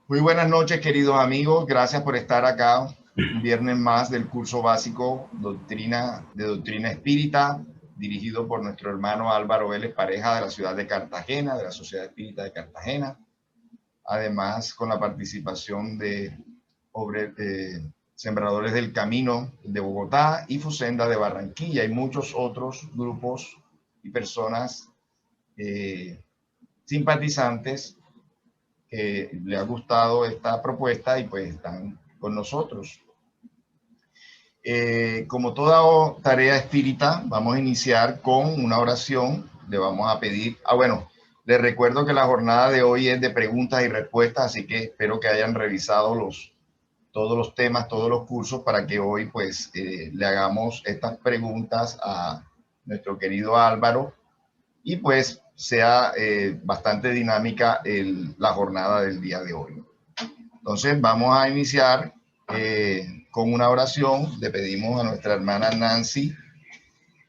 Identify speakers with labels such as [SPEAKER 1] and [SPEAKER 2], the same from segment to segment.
[SPEAKER 1] Muy buenas noches, queridos amigos. Gracias por estar acá. Un viernes más del curso básico de Doctrina Espírita, dirigido por nuestro hermano Álvaro Vélez Pareja de la ciudad de Cartagena, de la Sociedad Espírita de Cartagena. Además, con la participación de Sembradores del Camino de Bogotá y Fusenda de Barranquilla y muchos otros grupos y personas simpatizantes que le ha gustado esta propuesta y pues están con nosotros. Como toda tarea espírita, vamos a iniciar con una oración. Le vamos a pedir, bueno, les recuerdo que la jornada de hoy es de preguntas y respuestas, así que espero que hayan revisado todos los temas, todos los cursos, para que hoy pues le hagamos estas preguntas a nuestro querido Álvaro y pues sea bastante dinámica la jornada del día de hoy. Entonces vamos a iniciar con una oración. Le pedimos a nuestra hermana Nancy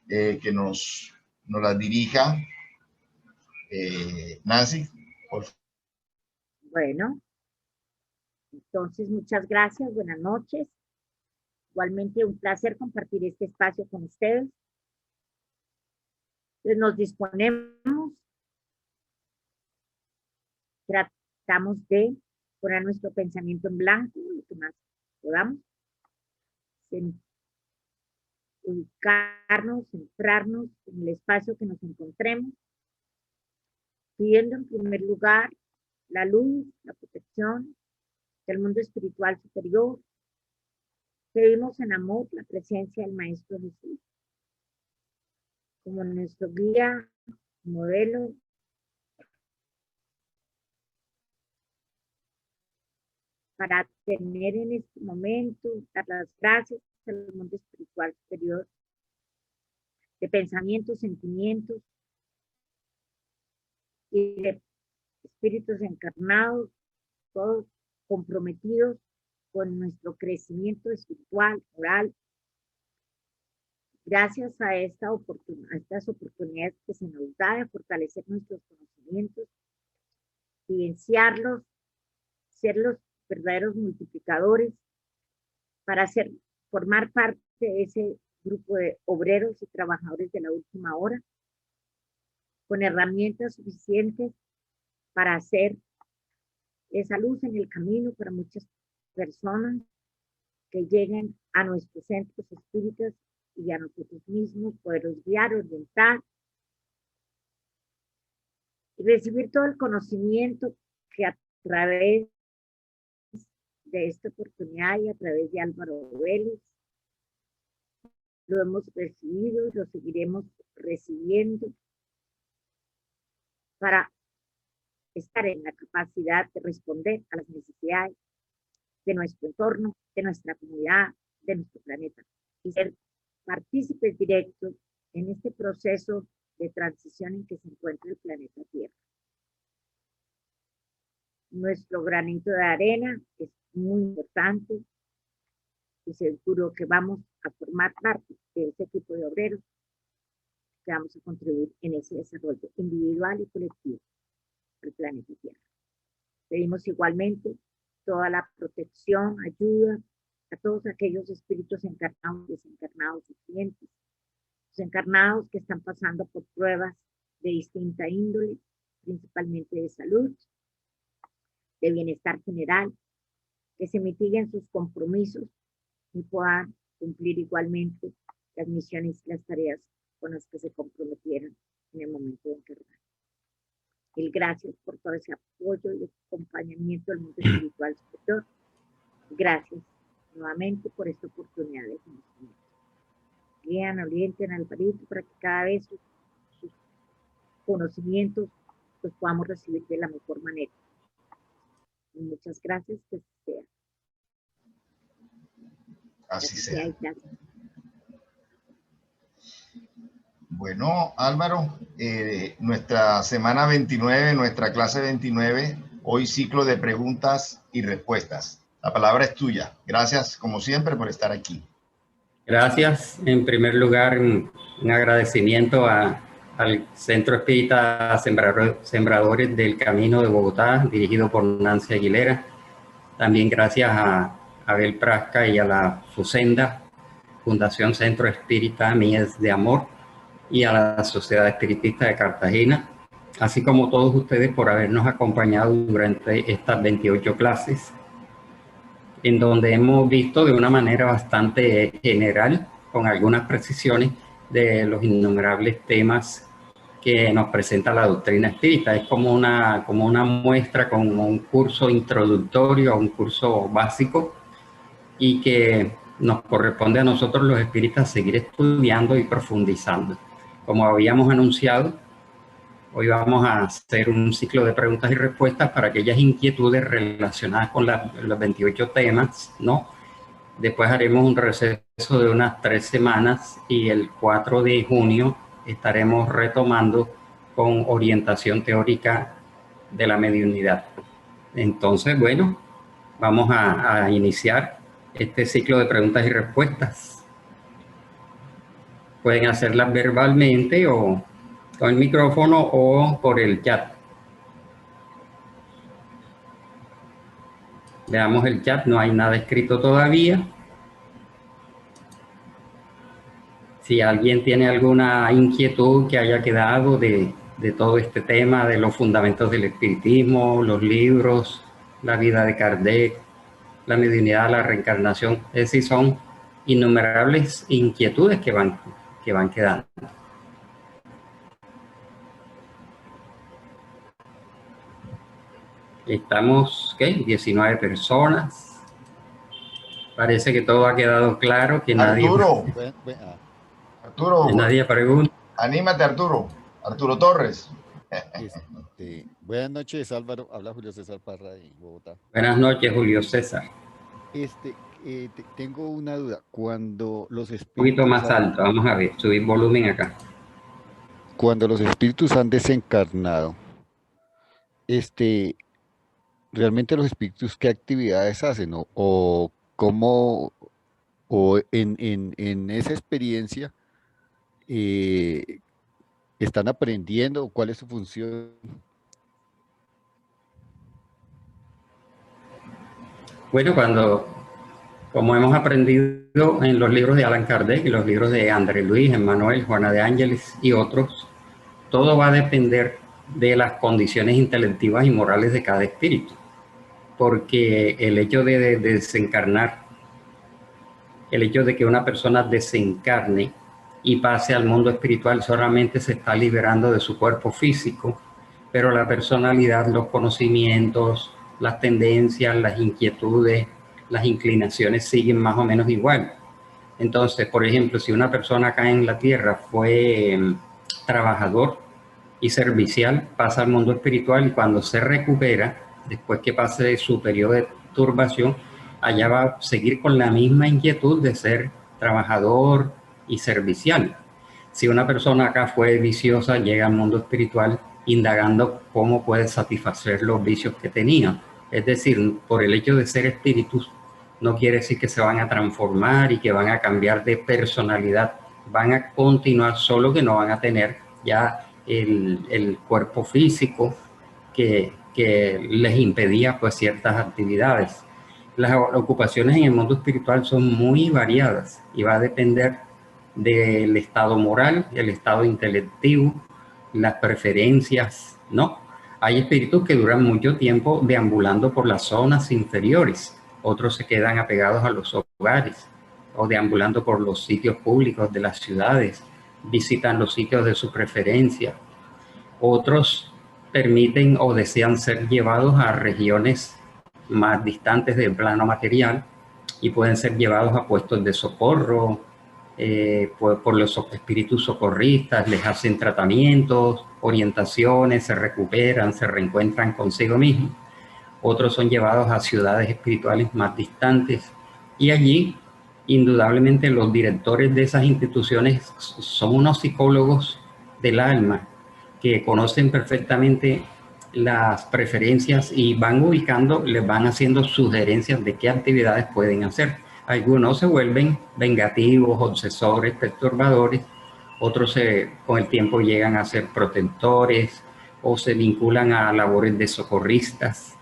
[SPEAKER 1] que nos la dirija. Nancy, por favor.
[SPEAKER 2] Bueno, entonces muchas gracias, buenas noches. Igualmente un placer compartir este espacio con ustedes. Entonces nos disponemos, tratamos de poner nuestro pensamiento en blanco, lo que más podamos, ubicarnos, centrarnos en el espacio que nos encontremos, pidiendo en primer lugar la luz, la protección del mundo espiritual superior. Pedimos en amor la presencia del Maestro Jesús como nuestro guía, modelo, para tener en este momento, dar las gracias al mundo espiritual superior, de pensamientos, sentimientos y de espíritus encarnados, todos comprometidos con nuestro crecimiento espiritual, moral. Gracias a estas oportunidades que se nos da de fortalecer nuestros conocimientos, vivenciarlos, ser los verdaderos multiplicadores para formar parte de ese grupo de obreros y trabajadores de la última hora, con herramientas suficientes para hacer esa luz en el camino para muchas personas que lleguen a nuestros centros espíritas y a nosotros mismos, poderlos guiar, orientar y recibir todo el conocimiento que a través de esta oportunidad y a través de Álvaro Vélez lo hemos recibido y lo seguiremos recibiendo para estar en la capacidad de responder a las necesidades de nuestro entorno, de nuestra comunidad, de nuestro planeta y ser partícipes directos en este proceso de transición en que se encuentra el planeta Tierra. Nuestro granito de arena es muy importante y seguro que vamos a formar parte de ese equipo de obreros que vamos a contribuir en ese desarrollo individual y colectivo del planeta Tierra. Pedimos igualmente toda la protección, ayuda a todos aquellos espíritus encarnados, desencarnados y clientes, los encarnados que están pasando por pruebas de distinta índole, principalmente de salud, de bienestar general, que se mitiguen sus compromisos y puedan cumplir igualmente las misiones y las tareas con las que se comprometieron en el momento de encarnar. Mil gracias por todo ese apoyo y acompañamiento del mundo espiritual superior. Gracias nuevamente por esta oportunidad de conocimiento. Guían, orienten al Alvarito para que cada vez sus conocimientos los podamos recibir de la mejor manera. Y muchas gracias, que sea.
[SPEAKER 1] Así sea. Bueno, Álvaro, nuestra semana 29, nuestra clase 29, hoy ciclo de preguntas y respuestas. La palabra es tuya. Gracias, como siempre, por estar aquí.
[SPEAKER 3] Gracias. En primer lugar, un agradecimiento al Centro Espírita Sembradores del Camino de Bogotá, dirigido por Nancy Aguilera, También gracias a Abel Prasca y a la FUSENDA, Fundación Centro Espírita Mies de Amor, y a la Sociedad Espiritista de Cartagena, así como todos ustedes por habernos acompañado durante estas 28 clases, en donde hemos visto de una manera bastante general, con algunas precisiones, de los innumerables temas que nos presenta la doctrina espírita. Es como una muestra, como un curso introductorio, un curso básico, y que nos corresponde a nosotros los espíritas seguir estudiando y profundizando. Como habíamos anunciado, hoy vamos a hacer un ciclo de preguntas y respuestas para aquellas inquietudes relacionadas con los 28 temas, ¿no? Después haremos un receso de unas 3 semanas y el 4 de junio estaremos retomando con orientación teórica de la mediunidad. Entonces, bueno, vamos a iniciar este ciclo de preguntas y respuestas. Pueden hacerlas verbalmente o con el micrófono o por el chat. Veamos el chat, no hay nada escrito todavía. Si alguien tiene alguna inquietud que haya quedado de todo este tema, de los fundamentos del espiritismo, los libros, la vida de Kardec, la mediunidad, la reencarnación, es decir, son innumerables inquietudes que van quedando. Estamos, ¿qué? 19 personas. Parece que todo ha quedado claro, que
[SPEAKER 1] Arturo,
[SPEAKER 3] nadie pregunta.
[SPEAKER 1] Anímate, Arturo. Arturo Torres.
[SPEAKER 4] Buenas noches, Álvaro. Habla Julio César Parra de Bogotá.
[SPEAKER 3] Buenas noches, Julio César.
[SPEAKER 4] Tengo una duda. Cuando los espíritus...
[SPEAKER 3] Un poquito más alto, vamos a ver, subir volumen acá.
[SPEAKER 4] Cuando los espíritus han desencarnado, ¿realmente los espíritus qué actividades hacen? ¿O cómo, o en esa experiencia están aprendiendo? ¿Cuál es su función?
[SPEAKER 3] Bueno, como hemos aprendido en los libros de Allan Kardec y los libros de André Luis, Emmanuel, Juana de Ángeles y otros, todo va a depender de las condiciones intelectivas y morales de cada espíritu. Porque el hecho de desencarnar, el hecho de que una persona desencarne y pase al mundo espiritual, solamente se está liberando de su cuerpo físico, pero la personalidad, los conocimientos, las tendencias, las inquietudes, las inclinaciones siguen más o menos igual. Entonces, por ejemplo, si una persona acá en la tierra fue trabajador y servicial, pasa al mundo espiritual y cuando se recupera, después que pase su periodo de turbación, allá va a seguir con la misma inquietud de ser trabajador y servicial. Si una persona acá fue viciosa, llega al mundo espiritual indagando cómo puede satisfacer los vicios que tenía. Es decir, por el hecho de ser espíritus, no quiere decir que se van a transformar y que van a cambiar de personalidad. Van a continuar, solo que no van a tener ya el cuerpo físico que les impedía pues ciertas actividades. Las ocupaciones en el mundo espiritual son muy variadas y va a depender del estado moral, el estado intelectivo, las preferencias, ¿no? Hay espíritus que duran mucho tiempo deambulando por las zonas inferiores, otros se quedan apegados a los hogares o deambulando por los sitios públicos de las ciudades, visitan los sitios de su preferencia. Otros permiten o desean ser llevados a regiones más distantes del plano material y pueden ser llevados a puestos de socorro por los espíritus socorristas, les hacen tratamientos, orientaciones, se recuperan, se reencuentran consigo mismos. Otros son llevados a ciudades espirituales más distantes y allí indudablemente los directores de esas instituciones son unos psicólogos del alma que conocen perfectamente las preferencias y van ubicando, les van haciendo sugerencias de qué actividades pueden hacer. Algunos se vuelven vengativos, obsesores, perturbadores, otros con el tiempo llegan a ser protectores o se vinculan a labores de socorristas.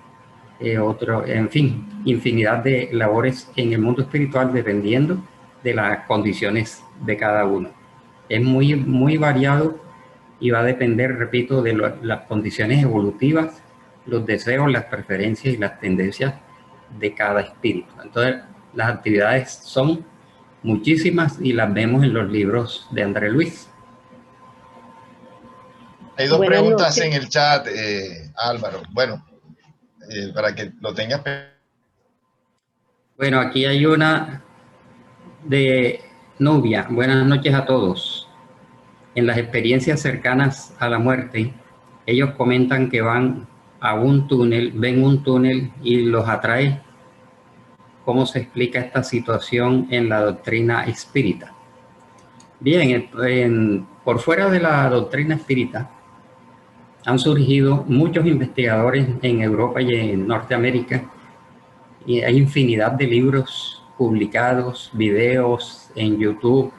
[SPEAKER 3] en fin, infinidad de labores en el mundo espiritual dependiendo de las condiciones de cada uno. Es muy, muy variado y va a depender, repito, de las condiciones evolutivas, los deseos, las preferencias y las tendencias de cada espíritu. Entonces, las actividades son muchísimas y las vemos en los libros de André Luis.
[SPEAKER 1] Hay dos preguntas en el chat, Álvaro. Bueno, para que lo tengas.
[SPEAKER 3] Bueno, aquí hay una de Nubia. Buenas noches a todos. En las experiencias cercanas a la muerte, ellos comentan que van a un túnel, ven un túnel y los atrae. ¿Cómo se explica esta situación en la doctrina espírita? Bien, por fuera de la doctrina espírita han surgido muchos investigadores en Europa y en Norteamérica y hay infinidad de libros publicados, videos en YouTube,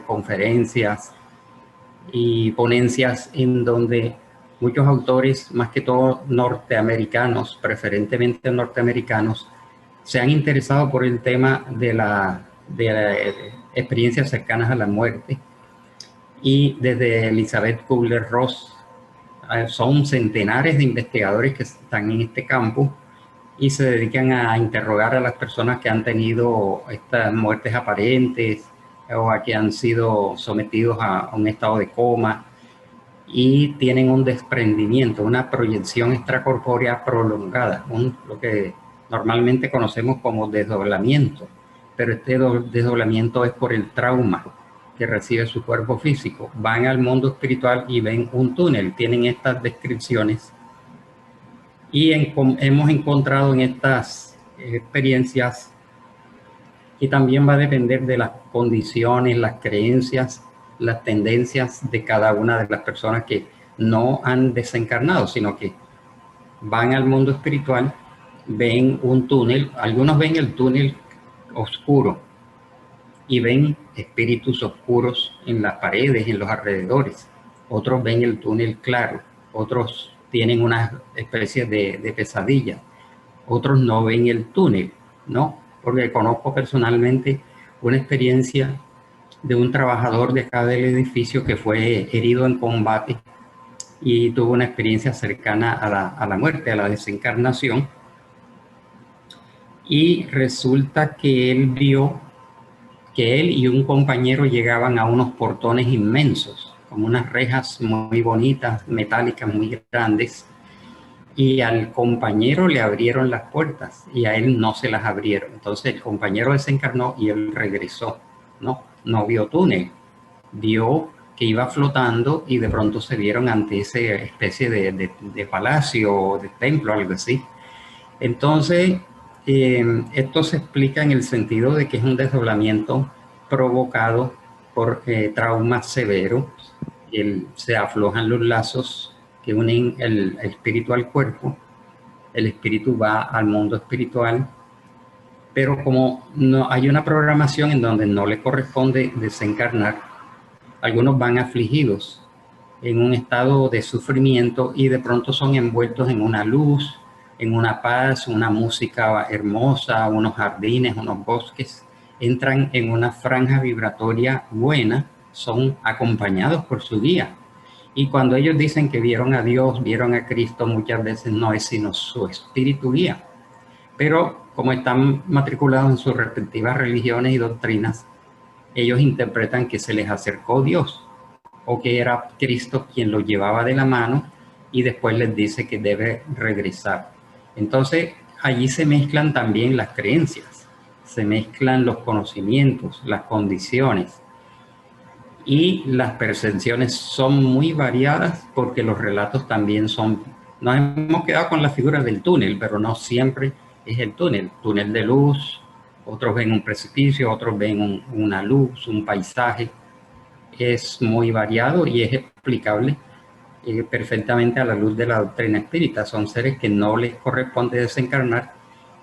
[SPEAKER 3] conferencias y ponencias en donde muchos autores, más que todo norteamericanos, preferentemente norteamericanos, se han interesado por el tema de las experiencias cercanas a la muerte. Y desde Elizabeth Kubler-Ross son centenares de investigadores que están en este campo y se dedican a interrogar a las personas que han tenido estas muertes aparentes o a que han sido sometidos a un estado de coma y tienen un desprendimiento, una proyección extracorpórea prolongada, lo que normalmente conocemos como desdoblamiento, pero este desdoblamiento es por el trauma que recibe su cuerpo físico. Van al mundo espiritual y ven un túnel, tienen estas descripciones y hemos encontrado en estas experiencias, y también va a depender de las condiciones, las creencias, las tendencias de cada una de las personas que no han desencarnado, sino que van al mundo espiritual, ven un túnel, algunos ven el túnel oscuro y ven espíritus oscuros en las paredes, en los alrededores. Otros ven el túnel claro, otros tienen una especie de pesadilla, otros no ven el túnel, ¿no? Porque conozco personalmente una experiencia de un trabajador de acá del edificio que fue herido en combate y tuvo una experiencia cercana a la muerte, a la desencarnación. Y resulta que él vio que él y un compañero llegaban a unos portones inmensos, como unas rejas muy bonitas, metálicas, muy grandes, y al compañero le abrieron las puertas y a él no se las abrieron. Entonces el compañero desencarnó y él regresó. No vio túnel, vio que iba flotando y de pronto se vieron ante esa especie de palacio o de templo, algo así. Entonces esto se explica en el sentido de que es un desdoblamiento provocado por traumas severos. Se aflojan los lazos que unen el espíritu al cuerpo, el espíritu va al mundo espiritual, pero como no hay una programación en donde no le corresponde desencarnar, algunos van afligidos en un estado de sufrimiento y de pronto son envueltos en una luz, en una paz, una música hermosa, unos jardines, unos bosques, entran en una franja vibratoria buena, son acompañados por su guía. Y cuando ellos dicen que vieron a Dios, vieron a Cristo, muchas veces no es sino su espíritu guía. Pero como están matriculados en sus respectivas religiones y doctrinas, ellos interpretan que se les acercó Dios o que era Cristo quien los llevaba de la mano y después les dice que debe regresar. Entonces allí se mezclan también las creencias, se mezclan los conocimientos, las condiciones. Y las percepciones son muy variadas porque los relatos también son... Nos hemos quedado con la figura del túnel, pero no siempre es el túnel de luz, otros ven un precipicio, otros ven una luz, un paisaje. Es muy variado y es explicable perfectamente a la luz de la doctrina espírita. Son seres que no les corresponde desencarnar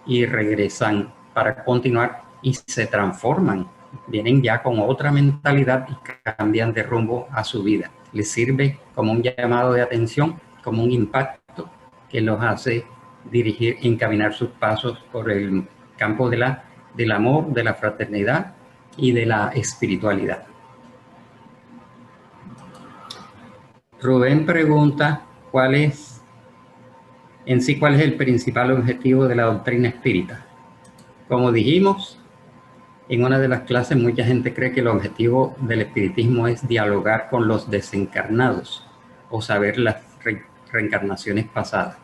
[SPEAKER 3] y regresan para continuar y se transforman. Vienen ya con otra mentalidad y cambian de rumbo a su vida. Les sirve como un llamado de atención, como un impacto que los hace encaminar sus pasos por el campo del amor, de la fraternidad y de la espiritualidad. Rubén pregunta cuál es el principal objetivo de la doctrina espírita. Como dijimos en una de las clases, mucha gente cree que el objetivo del espiritismo es dialogar con los desencarnados o saber las reencarnaciones pasadas.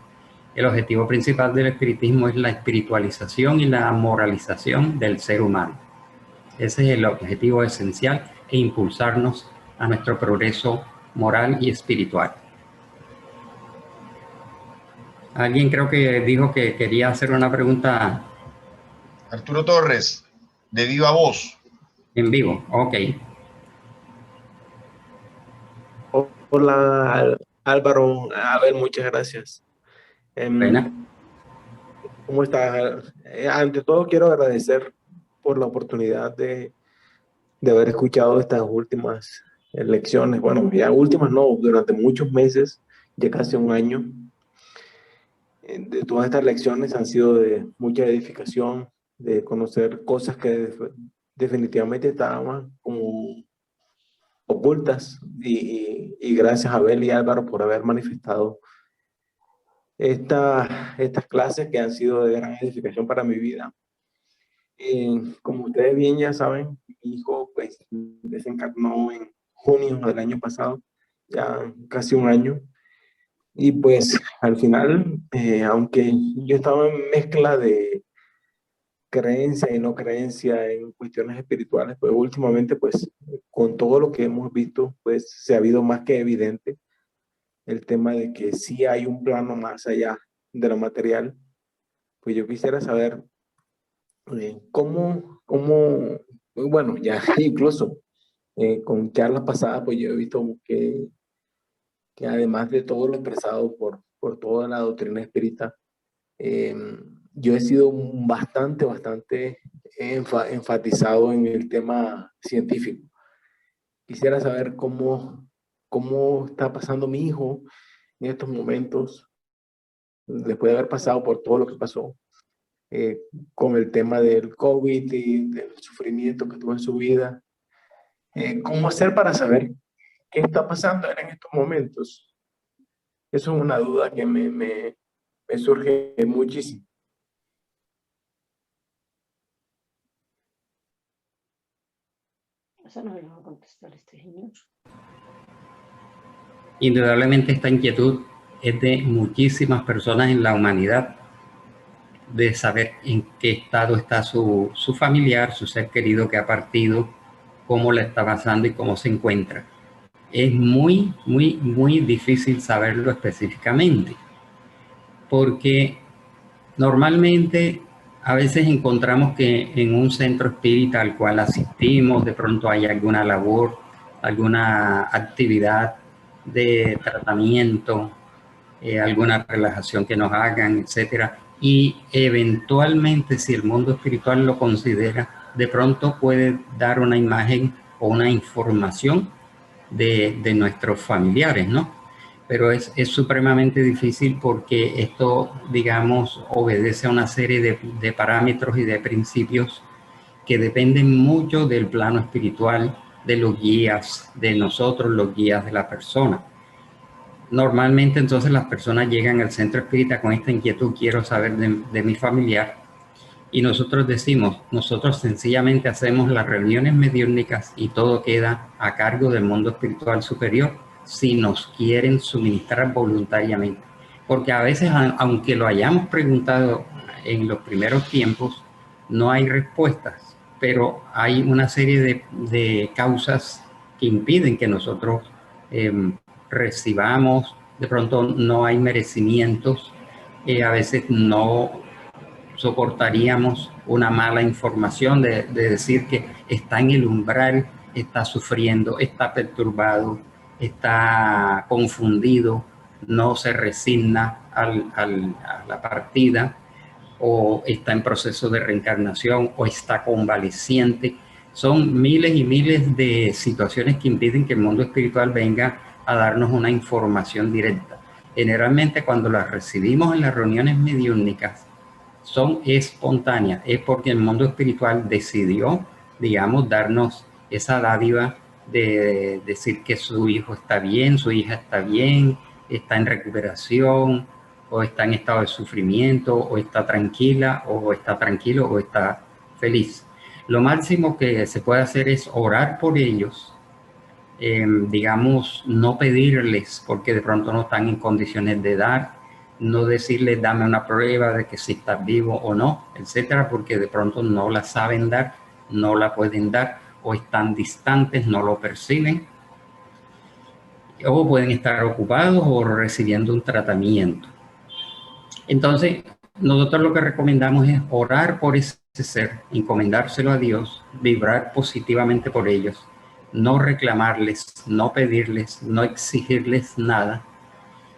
[SPEAKER 3] El objetivo principal del espiritismo es la espiritualización y la moralización del ser humano. Ese es el objetivo esencial e impulsarnos a nuestro progreso moral y espiritual. Alguien creo que dijo que quería hacer una pregunta.
[SPEAKER 1] Arturo Torres, de viva voz.
[SPEAKER 3] En vivo, ok.
[SPEAKER 5] Hola Álvaro, Abel, muchas gracias.
[SPEAKER 3] Buena.
[SPEAKER 5] ¿Cómo estás? Ante todo quiero agradecer por la oportunidad de haber escuchado estas últimas lecciones. Bueno, ya últimas no, durante muchos meses, ya casi un año. De todas estas lecciones han sido de mucha edificación, de conocer cosas que definitivamente estaban como ocultas, y gracias a Abel y Álvaro por haber manifestado estas clases que han sido de gran edificación para mi vida. Como ustedes bien ya saben, mi hijo pues desencarnó en junio del año pasado, ya casi un año, y pues al final, aunque yo estaba en mezcla de creencia y no creencia en cuestiones espirituales, pues últimamente pues con todo lo que hemos visto pues se ha habido más que evidente el tema de que sí hay un plano más allá de lo material. Pues yo quisiera saber cómo, bueno, ya incluso con charlas pasadas pues yo he visto que además de todo lo expresado por toda la doctrina espírita, yo he sido bastante enfatizado en el tema científico. Quisiera saber cómo está pasando mi hijo en estos momentos, después de haber pasado por todo lo que pasó, con el tema del COVID y del sufrimiento que tuvo en su vida. ¿Cómo hacer para saber qué está pasando en estos momentos? Eso es una duda que me surge muchísimo.
[SPEAKER 2] Eso no me lo va a contestar este señor.
[SPEAKER 3] Indudablemente esta inquietud es de muchísimas personas en la humanidad, de saber en qué estado está su familiar, su ser querido que ha partido, cómo le está pasando y cómo se encuentra. Es muy difícil saberlo específicamente, porque normalmente a veces encontramos que en un centro espírita al cual asistimos, de pronto hay alguna labor, alguna actividad de tratamiento, alguna relajación que nos hagan, etcétera. Y eventualmente, si el mundo espiritual lo considera, de pronto puede dar una imagen o una información de nuestros familiares, ¿no? Pero es supremamente difícil porque esto, digamos, obedece a una serie de parámetros y de principios que dependen mucho del plano espiritual, de los guías de nosotros, los guías de la persona. Normalmente entonces las personas llegan al centro espírita con esta inquietud, quiero saber de mi familiar, y nosotros decimos, nosotros sencillamente hacemos las reuniones mediúnicas y todo queda a cargo del mundo espiritual superior si nos quieren suministrar voluntariamente. Porque a veces, aunque lo hayamos preguntado en los primeros tiempos, no hay respuestas, pero hay una serie de causas que impiden que nosotros recibamos, de pronto no hay merecimientos, a veces no soportaríamos una mala información de decir que está en el umbral, está sufriendo, está perturbado, está confundido, no se resigna a la partida, o está en proceso de reencarnación, o está convaleciente. Son miles y miles de situaciones que impiden que el mundo espiritual venga a darnos una información directa. Generalmente cuando las recibimos en las reuniones mediúmnicas son espontáneas, es porque el mundo espiritual decidió, digamos, darnos esa dádiva de decir que su hijo está bien, su hija está bien, está en recuperación, o está en estado de sufrimiento, o está tranquila, o está tranquilo, o está feliz. Lo máximo que se puede hacer es orar por ellos, digamos, no pedirles porque de pronto no están en condiciones de dar, no decirles dame una prueba de que si estás vivo o no, etcétera, porque de pronto no la saben dar, no la pueden dar, o están distantes, no lo perciben, o pueden estar ocupados o recibiendo un tratamiento. Entonces, nosotros lo que recomendamos es orar por ese ser, encomendárselo a Dios, vibrar positivamente por ellos, no reclamarles, no pedirles, no exigirles nada.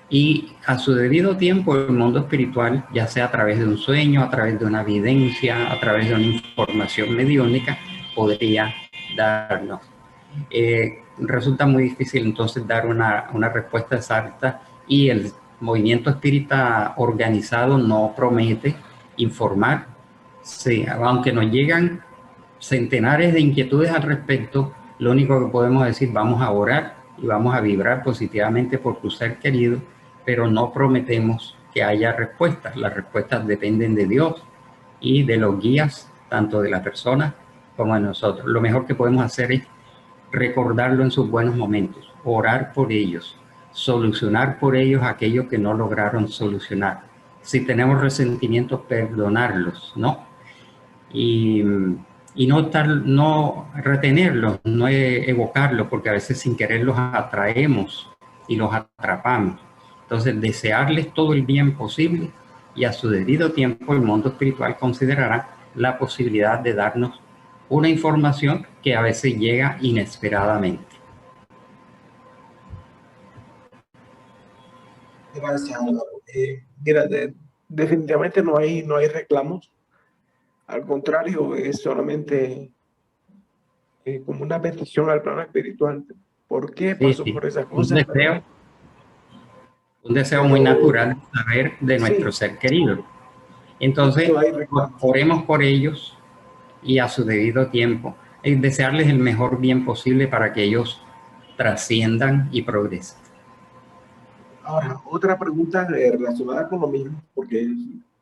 [SPEAKER 3] Y a su debido tiempo el mundo espiritual, ya sea a través de un sueño, a través de una evidencia, a través de una información mediúnica, podría darnos. Resulta muy difícil entonces dar una respuesta exacta, y el movimiento espírita organizado no promete informar. Sí, aunque nos llegan centenares de inquietudes al respecto, lo único que podemos decir, vamos a orar y vamos a vibrar positivamente por tu ser querido, pero no prometemos que haya respuestas. Las respuestas dependen de Dios y de los guías, tanto de la persona como de nosotros. Lo mejor que podemos hacer es recordarlo en sus buenos momentos, orar por ellos, solucionar por ellos aquello que no lograron solucionar. Si tenemos resentimientos, perdonarlos, ¿no? Y no retenerlos, no evocarlos, porque a veces sin querer los atraemos y los atrapamos. Entonces, desearles todo el bien posible, y a su debido tiempo el mundo espiritual considerará la posibilidad de darnos una información que a veces llega inesperadamente.
[SPEAKER 5] Gracias, Álvaro. Mira, definitivamente no hay reclamos. Al contrario, es solamente como una petición al plano espiritual. ¿Por qué pasó por esas cosas?
[SPEAKER 3] Un deseo muy natural de saber de nuestro ser querido. Entonces, oremos por ellos y a su debido tiempo, desearles el mejor bien posible para que ellos trasciendan y progresen.
[SPEAKER 5] Ahora, otra pregunta relacionada con lo mismo, porque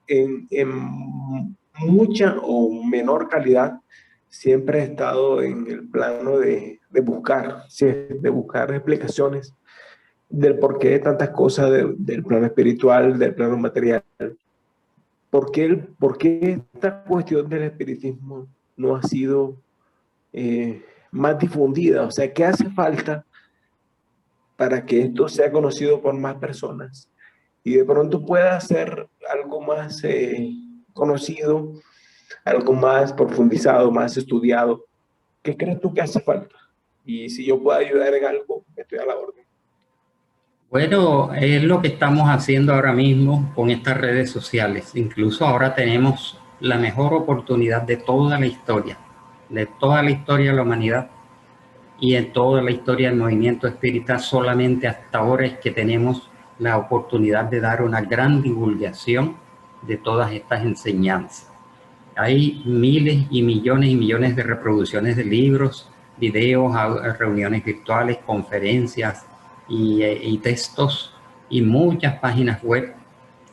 [SPEAKER 5] en mucha o menor calidad siempre he estado en el plano de buscar explicaciones del porqué de tantas cosas del plano espiritual, del plano material. ¿Por qué esta cuestión del espiritismo no ha sido más difundida? O sea, ¿qué hace falta para que esto sea conocido por más personas y de pronto pueda ser algo más conocido, algo más profundizado, más estudiado? ¿Qué crees tú que hace falta? Y si yo puedo ayudar en algo, estoy a la orden.
[SPEAKER 3] Bueno, es lo que estamos haciendo ahora mismo con estas redes sociales. Incluso ahora tenemos la mejor oportunidad de toda la historia de la humanidad y en toda la historia del movimiento espírita. Solamente hasta ahora es que tenemos la oportunidad de dar una gran divulgación de todas estas enseñanzas. Hay miles y millones de reproducciones de libros, videos, reuniones virtuales, conferencias y textos y muchas páginas web.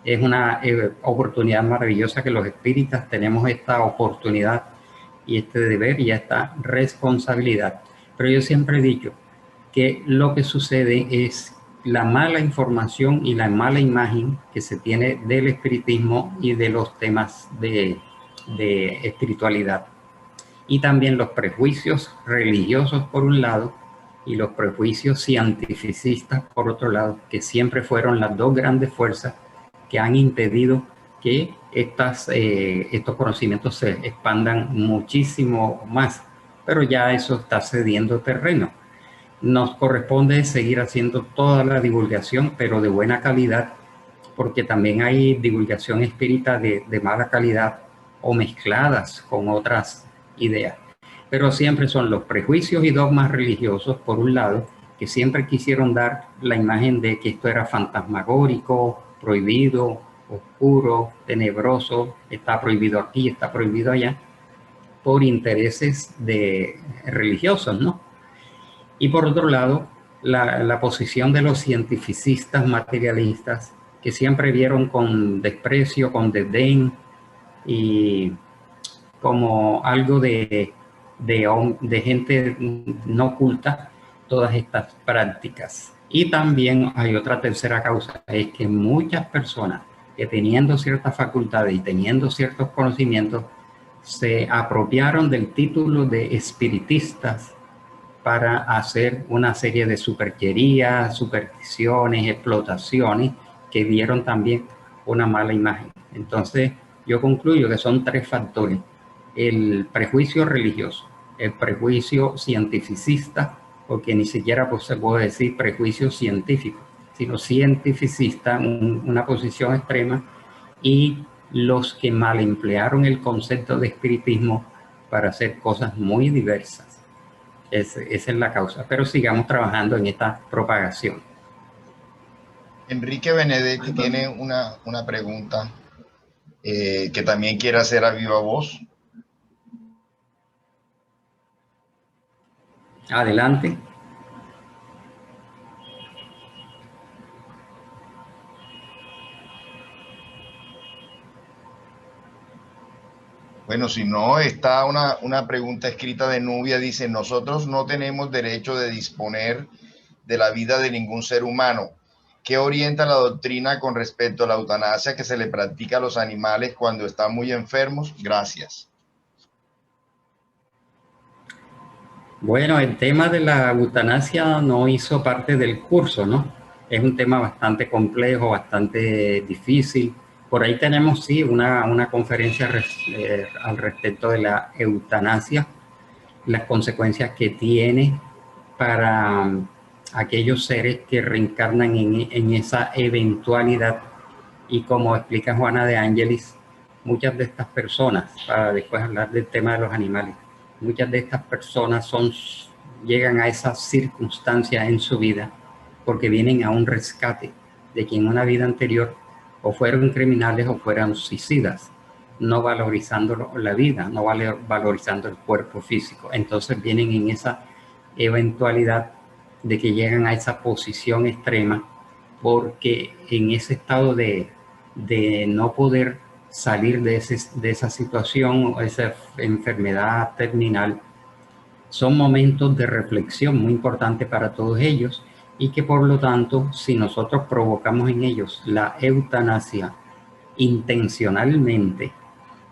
[SPEAKER 3] Es una oportunidad maravillosa que los espíritas tenemos esta oportunidad y este deber y esta responsabilidad. Pero yo siempre he dicho que lo que sucede es la mala información y la mala imagen que se tiene del espiritismo y de los temas de espiritualidad. Y también los prejuicios religiosos por un lado y los prejuicios cientificistas por otro lado, que siempre fueron las dos grandes fuerzas que han impedido que estos conocimientos se expandan muchísimo más. Pero ya eso está cediendo terreno. Nos corresponde seguir haciendo toda la divulgación, pero de buena calidad, porque también hay divulgación espírita de mala calidad o mezcladas con otras ideas. Pero siempre son los prejuicios y dogmas religiosos, por un lado, que siempre quisieron dar la imagen de que esto era fantasmagórico, prohibido, oscuro, tenebroso, está prohibido aquí, está prohibido allá, por intereses religiosos, ¿no? Y por otro lado, la posición de los cientificistas materialistas, que siempre vieron con desprecio, con desdén y como algo de gente no culta todas estas prácticas. Y también hay otra tercera causa, es que muchas personas que teniendo ciertas facultades y teniendo ciertos conocimientos se apropiaron del título de espiritistas para hacer una serie de supercherías, supersticiones, explotaciones que dieron también una mala imagen. Entonces, yo concluyo que son tres factores: el prejuicio religioso, el prejuicio cientificista, porque ni siquiera se puede decir prejuicio científico, sino cientificista, una posición extrema, y los que mal emplearon el concepto de espiritismo para hacer cosas muy diversas. Esa es la causa, pero sigamos trabajando en esta propagación.
[SPEAKER 1] Enrique Benedetti tiene una pregunta que también quiere hacer a viva voz.
[SPEAKER 3] Adelante.
[SPEAKER 1] Bueno, si no, está una pregunta escrita de Nubia, dice: nosotros no tenemos derecho de disponer de la vida de ningún ser humano. ¿Qué orienta la doctrina con respecto a la eutanasia que se le practica a los animales cuando están muy enfermos? Gracias.
[SPEAKER 3] Bueno, el tema de la eutanasia no hizo parte del curso, ¿no? Es un tema bastante complejo, bastante difícil. Por ahí tenemos, sí, una conferencia al respecto de la eutanasia, las consecuencias que tiene para aquellos seres que reencarnan en esa eventualidad. Y como explica Juana de Ángelis, muchas de estas personas, para después hablar del tema de los animales, muchas de estas personas llegan a esas circunstancias en su vida porque vienen a un rescate de que en una vida anterior o fueron criminales o fueron suicidas, no valorizando la vida, no valorizando el cuerpo físico. Entonces vienen en esa eventualidad de que llegan a esa posición extrema porque en ese estado de no poder salir de esa situación o esa enfermedad terminal, son momentos de reflexión muy importantes para todos ellos, y que por lo tanto, si nosotros provocamos en ellos la eutanasia intencionalmente,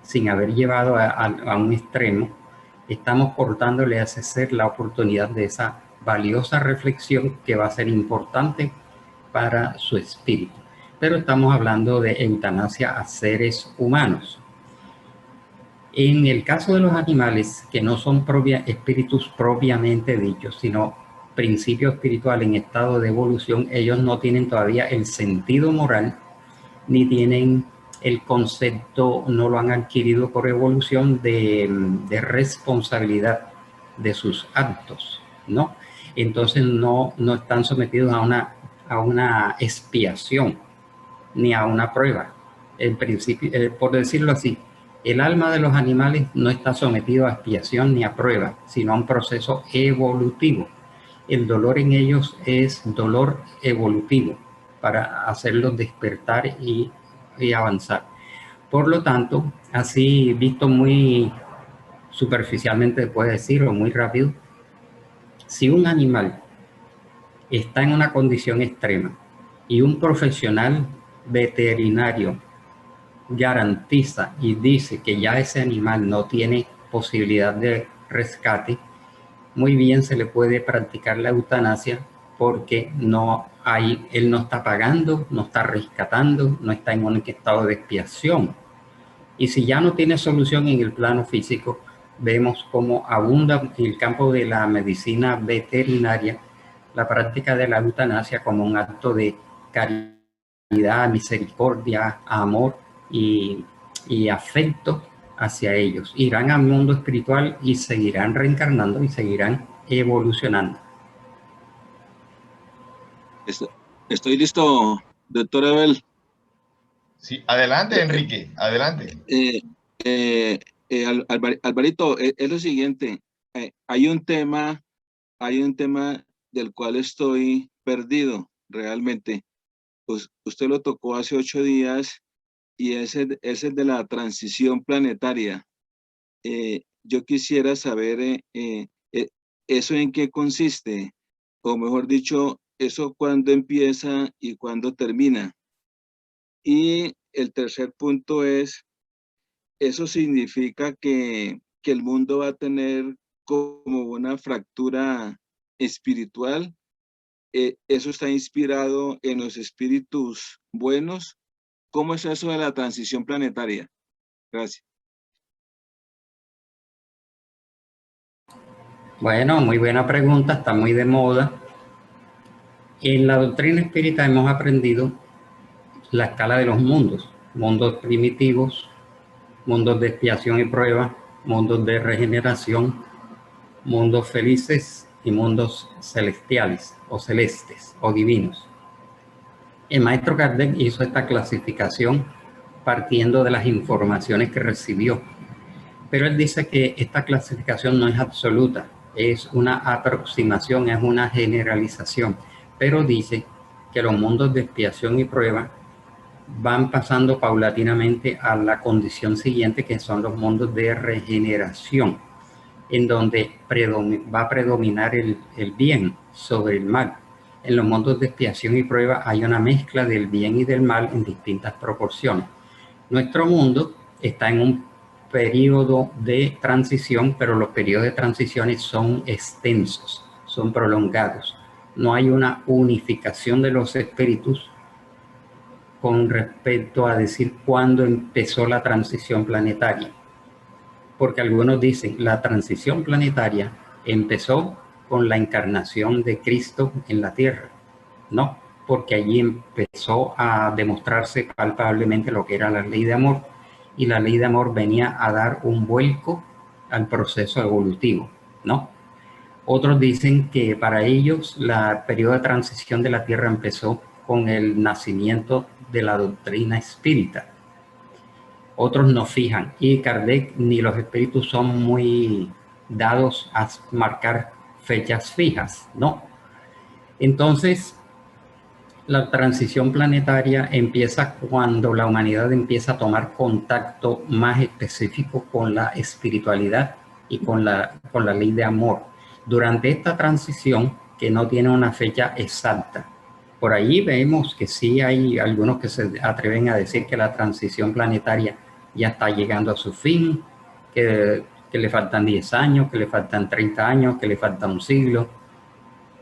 [SPEAKER 3] sin haber llevado a un extremo, estamos cortándole a ese ser la oportunidad de esa valiosa reflexión que va a ser importante para su espíritu. Pero estamos hablando de eutanasia a seres humanos. En el caso de los animales, que no son espíritus propiamente dichos, sino principios espirituales en estado de evolución, ellos no tienen todavía el sentido moral, ni tienen el concepto, no lo han adquirido por evolución de responsabilidad de sus actos, ¿no? Entonces no están sometidos a una expiación ni a una prueba. En principio, por decirlo así, el alma de los animales no está sometido a expiación ni a prueba, sino a un proceso evolutivo. El dolor en ellos es dolor evolutivo para hacerlos despertar y avanzar. Por lo tanto, así visto muy superficialmente, puede decir, o muy rápido, si un animal está en una condición extrema y un profesional veterinario garantiza y dice que ya ese animal no tiene posibilidad de rescate, muy bien se le puede practicar la eutanasia, porque él no está pagando, no está rescatando, no está en un estado de expiación. Y si ya no tiene solución en el plano físico, vemos cómo abunda en el campo de la medicina veterinaria la práctica de la eutanasia como un acto de caridad, misericordia, amor y afecto hacia ellos. Irán al mundo espiritual y seguirán reencarnando y seguirán evolucionando.
[SPEAKER 6] Estoy listo, doctor Abel.
[SPEAKER 1] Sí, adelante, Enrique, adelante.
[SPEAKER 6] Alvarito, es lo siguiente. Hay un tema del cual estoy perdido realmente. Pues usted lo tocó hace 8 días y es el de la transición planetaria. Yo quisiera saber eso en qué consiste, o mejor dicho, eso cuándo empieza y cuándo termina. Y el tercer punto es, eso significa que el mundo va a tener como una fractura espiritual. Eso está inspirado en los espíritus buenos. ¿Cómo es eso de la transición planetaria? Gracias.
[SPEAKER 3] Bueno, muy buena pregunta, está muy de moda. En la doctrina espírita hemos aprendido la escala de los mundos: mundos primitivos, mundos de expiación y prueba, mundos de regeneración, mundos felices y mundos celestiales o celestes o divinos. El maestro Kardec hizo esta clasificación partiendo de las informaciones que recibió, pero él dice que esta clasificación no es absoluta, es una aproximación, es una generalización, pero dice que los mundos de expiación y prueba van pasando paulatinamente a la condición siguiente, que son los mundos de regeneración, en donde va a predominar el bien sobre el mal. En los mundos de expiación y prueba hay una mezcla del bien y del mal en distintas proporciones. Nuestro mundo está en un periodo de transición, pero los periodos de transiciones son extensos, son prolongados. No hay una unificación de los espíritus con respecto a decir cuándo empezó la transición planetaria. Porque algunos dicen la transición planetaria empezó con la encarnación de Cristo en la Tierra. No, porque allí empezó a demostrarse palpablemente lo que era la ley de amor, y la ley de amor venía a dar un vuelco al proceso evolutivo, ¿no? Otros dicen que para ellos el periodo de transición de la Tierra empezó con el nacimiento de la doctrina espírita. Otros no fijan, y Kardec ni los espíritus son muy dados a marcar fechas fijas, ¿no? Entonces, la transición planetaria empieza cuando la humanidad empieza a tomar contacto más específico con la espiritualidad y con la ley de amor. Durante esta transición, que no tiene una fecha exacta, por ahí vemos que sí hay algunos que se atreven a decir que la transición planetaria ya está llegando a su fin, que le faltan 10 años, que le faltan 30 años, que le falta un siglo.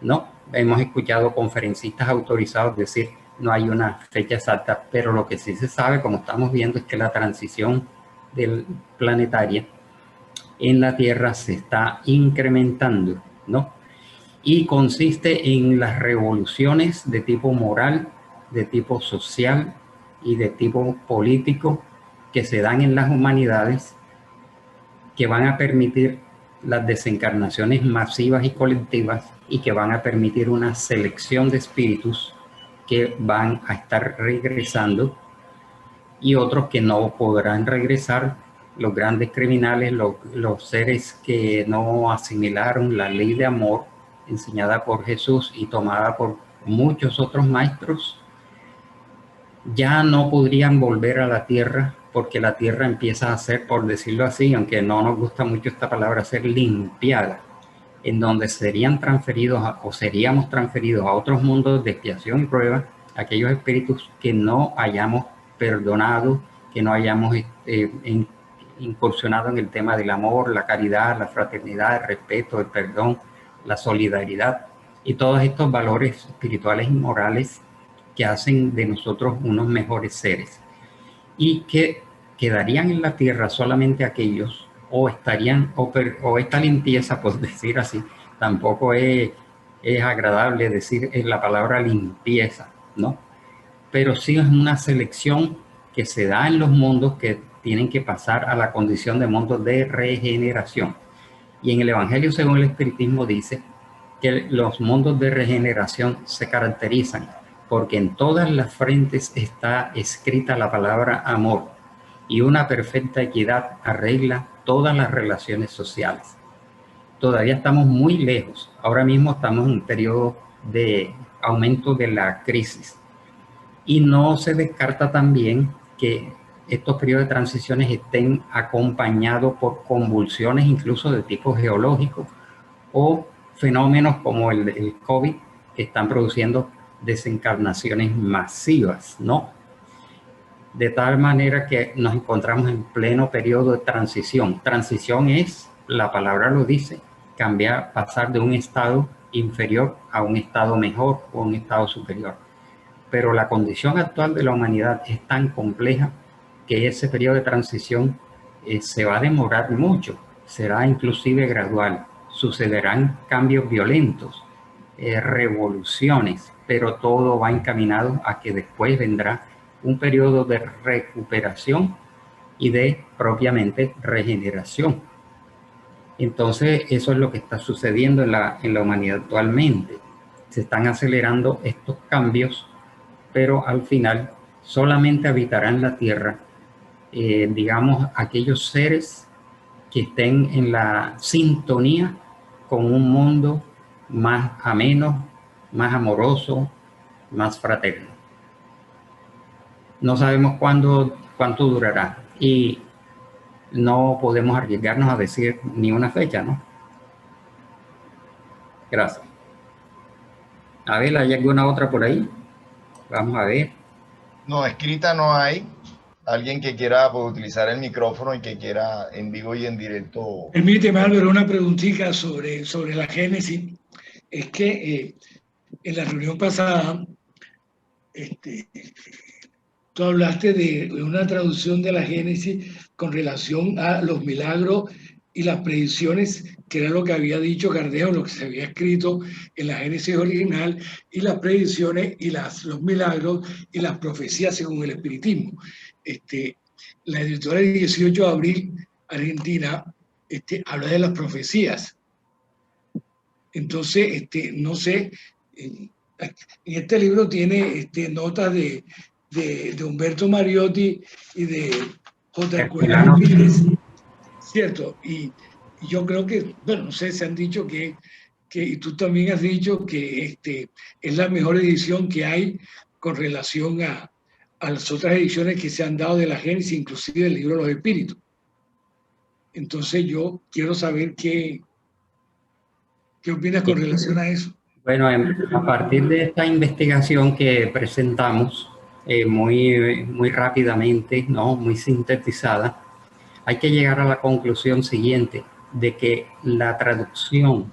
[SPEAKER 3] No, hemos escuchado conferencistas autorizados decir no hay una fecha exacta, pero lo que sí se sabe, como estamos viendo, es que la transición planetaria en la Tierra se está incrementando, ¿no? Y consiste en las revoluciones de tipo moral, de tipo social y de tipo político que se dan en las humanidades, que van a permitir las desencarnaciones masivas y colectivas, y que van a permitir una selección de espíritus que van a estar regresando, y otros que no podrán regresar, los grandes criminales, los seres que no asimilaron la ley de amor enseñada por Jesús y tomada por muchos otros maestros, ya no podrían volver a la Tierra, porque la Tierra empieza a ser, por decirlo así, aunque no nos gusta mucho esta palabra, ser limpiada, en donde seríamos transferidos a otros mundos de expiación y prueba, aquellos espíritus que no hayamos perdonado, que no hayamos incursionado en el tema del amor, la caridad, la fraternidad, el respeto, el perdón, la solidaridad y todos estos valores espirituales y morales que hacen de nosotros unos mejores seres, y que quedarían en la Tierra solamente aquellos, o esta limpieza, por decir así, tampoco es agradable decir la palabra limpieza, ¿no? Pero sí es una selección que se da en los mundos que tienen que pasar a la condición de mundos de regeneración. Y en el Evangelio según el Espiritismo dice que los mundos de regeneración se caracterizan porque en todas las frentes está escrita la palabra amor y una perfecta equidad arregla todas las relaciones sociales. Todavía estamos muy lejos. Ahora mismo estamos en un periodo de aumento de la crisis. Y no se descarta también que estos periodos de transiciones estén acompañados por convulsiones incluso de tipo geológico o fenómenos como el COVID que están produciendo desencarnaciones masivas, ¿no? De tal manera que nos encontramos en pleno periodo de transición. Transición es, la palabra lo dice, cambiar, pasar de un estado inferior a un estado mejor o un estado superior. Pero la condición actual de la humanidad es tan compleja que ese periodo de transición se va a demorar mucho, será inclusive gradual, sucederán cambios violentos, revoluciones, pero todo va encaminado a que después vendrá un periodo de recuperación y de propiamente regeneración. Entonces eso es lo que está sucediendo en la humanidad actualmente. Se están acelerando estos cambios, pero al final solamente habitarán la Tierra, digamos, aquellos seres que estén en la sintonía con un mundo más ameno, más amoroso, más fraterno. No sabemos cuánto durará y no podemos arriesgarnos a decir ni una fecha, ¿no? Gracias. A ver, ¿hay alguna otra por ahí? Vamos a ver.
[SPEAKER 1] No, escrita no hay. Alguien que quiera pues, utilizar el micrófono y que quiera en vivo y en directo.
[SPEAKER 7] Permíteme, Álvaro, una preguntita sobre la Génesis. Es que en la reunión pasada tú hablaste de una traducción de la Génesis con relación a los milagros y las predicciones, que era lo que había dicho Kardec, lo que se había escrito en la Génesis original, y las predicciones y los milagros y las profecías según el espiritismo. La editora del 18 de abril, Argentina, habla de las profecías. Entonces, no sé, en este libro tiene notas de Humberto Mariotti y de J. Herculano Pires, ¿cierto? Y yo creo que, bueno, no sé, se han dicho que y tú también has dicho que es la mejor edición que hay con relación a las otras ediciones que se han dado de la Génesis, inclusive el libro de los Espíritus. Entonces yo quiero saber qué opinas con relación a eso.
[SPEAKER 3] Bueno, a partir de esta investigación que presentamos muy rápidamente, ¿no? Muy sintetizada, hay que llegar a la conclusión siguiente, de que la traducción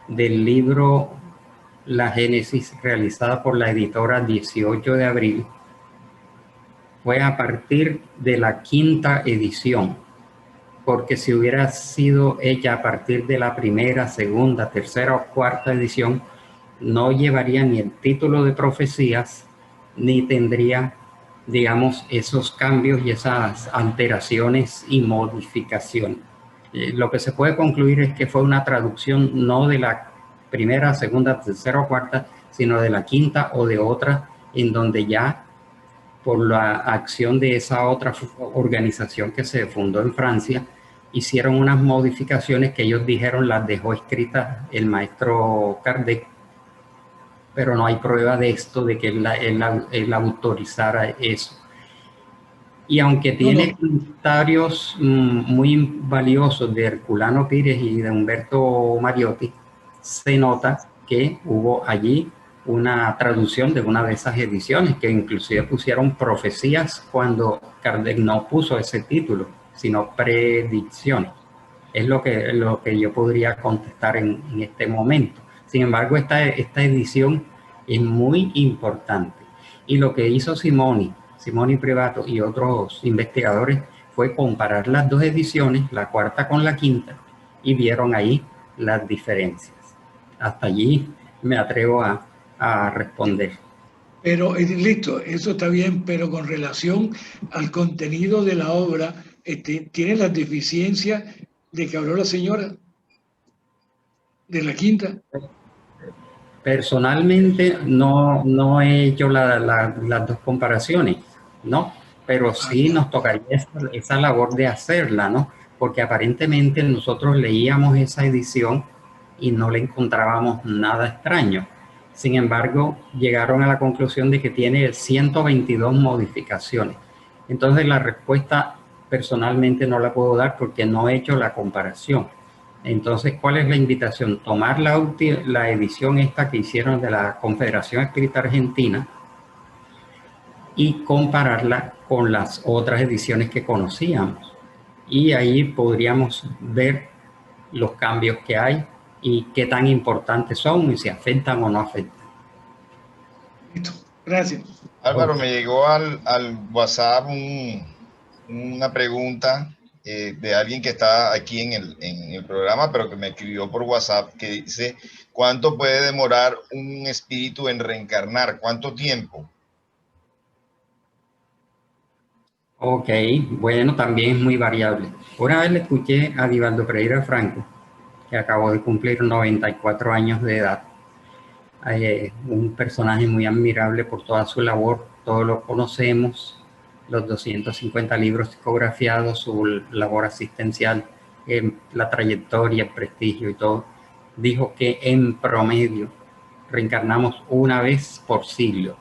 [SPEAKER 3] del libro La Génesis, realizada por la editora 18 de abril, fue a partir de la 5ª edición, porque si hubiera sido hecha a partir de la 1ª, 2ª, 3ª o 4ª edición, no llevaría ni el título de profecías, ni tendría, digamos, esos cambios y esas alteraciones y modificaciones. Lo que se puede concluir es que fue una traducción no de la 1ª, 2ª, 3ª o 4ª, sino de la 5ª o de otra, en donde ya por la acción de esa otra organización que se fundó en Francia, hicieron unas modificaciones que ellos dijeron las dejó escritas el maestro Kardec, pero no hay prueba de esto, de que él autorizara eso. Y aunque tiene comentarios muy valiosos de Herculano Pires y de Humberto Mariotti, se nota que hubo allí una traducción de una de esas ediciones, que inclusive pusieron profecías cuando Kardec no puso ese título, sino predicciones. Es lo que yo podría contestar en este momento. Sin embargo, esta edición es muy importante. Y lo que hizo Simoni Privato y otros investigadores fue comparar las dos ediciones, la 4ª con la 5ª, y vieron ahí las diferencias. Hasta allí me atrevo a responder.
[SPEAKER 7] Pero listo, eso está bien, pero con relación al contenido de la obra, ¿tiene las deficiencias de que habló la señora de la 5ª?
[SPEAKER 3] Personalmente no he hecho las dos comparaciones, ¿no? Pero sí nos tocaría esa labor de hacerla, ¿no? Porque aparentemente nosotros leíamos esa edición y no le encontrábamos nada extraño. Sin embargo, llegaron a la conclusión de que tiene 122 modificaciones. Entonces la respuesta personalmente no la puedo dar porque no he hecho la comparación. Entonces, ¿cuál es la invitación? Tomar la edición esta que hicieron de la Confederación Espírita Argentina y compararla con las otras ediciones que conocíamos. Y ahí podríamos ver los cambios que hay y qué tan importantes son y si afectan o no afectan.
[SPEAKER 7] Listo, gracias.
[SPEAKER 1] Álvaro, me llegó al WhatsApp una pregunta de alguien que está aquí en el programa, pero que me escribió por WhatsApp, que dice, ¿cuánto puede demorar un espíritu en reencarnar? ¿Cuánto tiempo?
[SPEAKER 3] Ok, bueno, también es muy variable. Una vez le escuché a Divaldo Pereira Franco, que acabó de cumplir 94 años de edad. Un personaje muy admirable por toda su labor, todos lo conocemos, los 250 libros psicografiados, su labor asistencial, la trayectoria, el prestigio y todo. Dijo que en promedio reencarnamos una vez por siglo,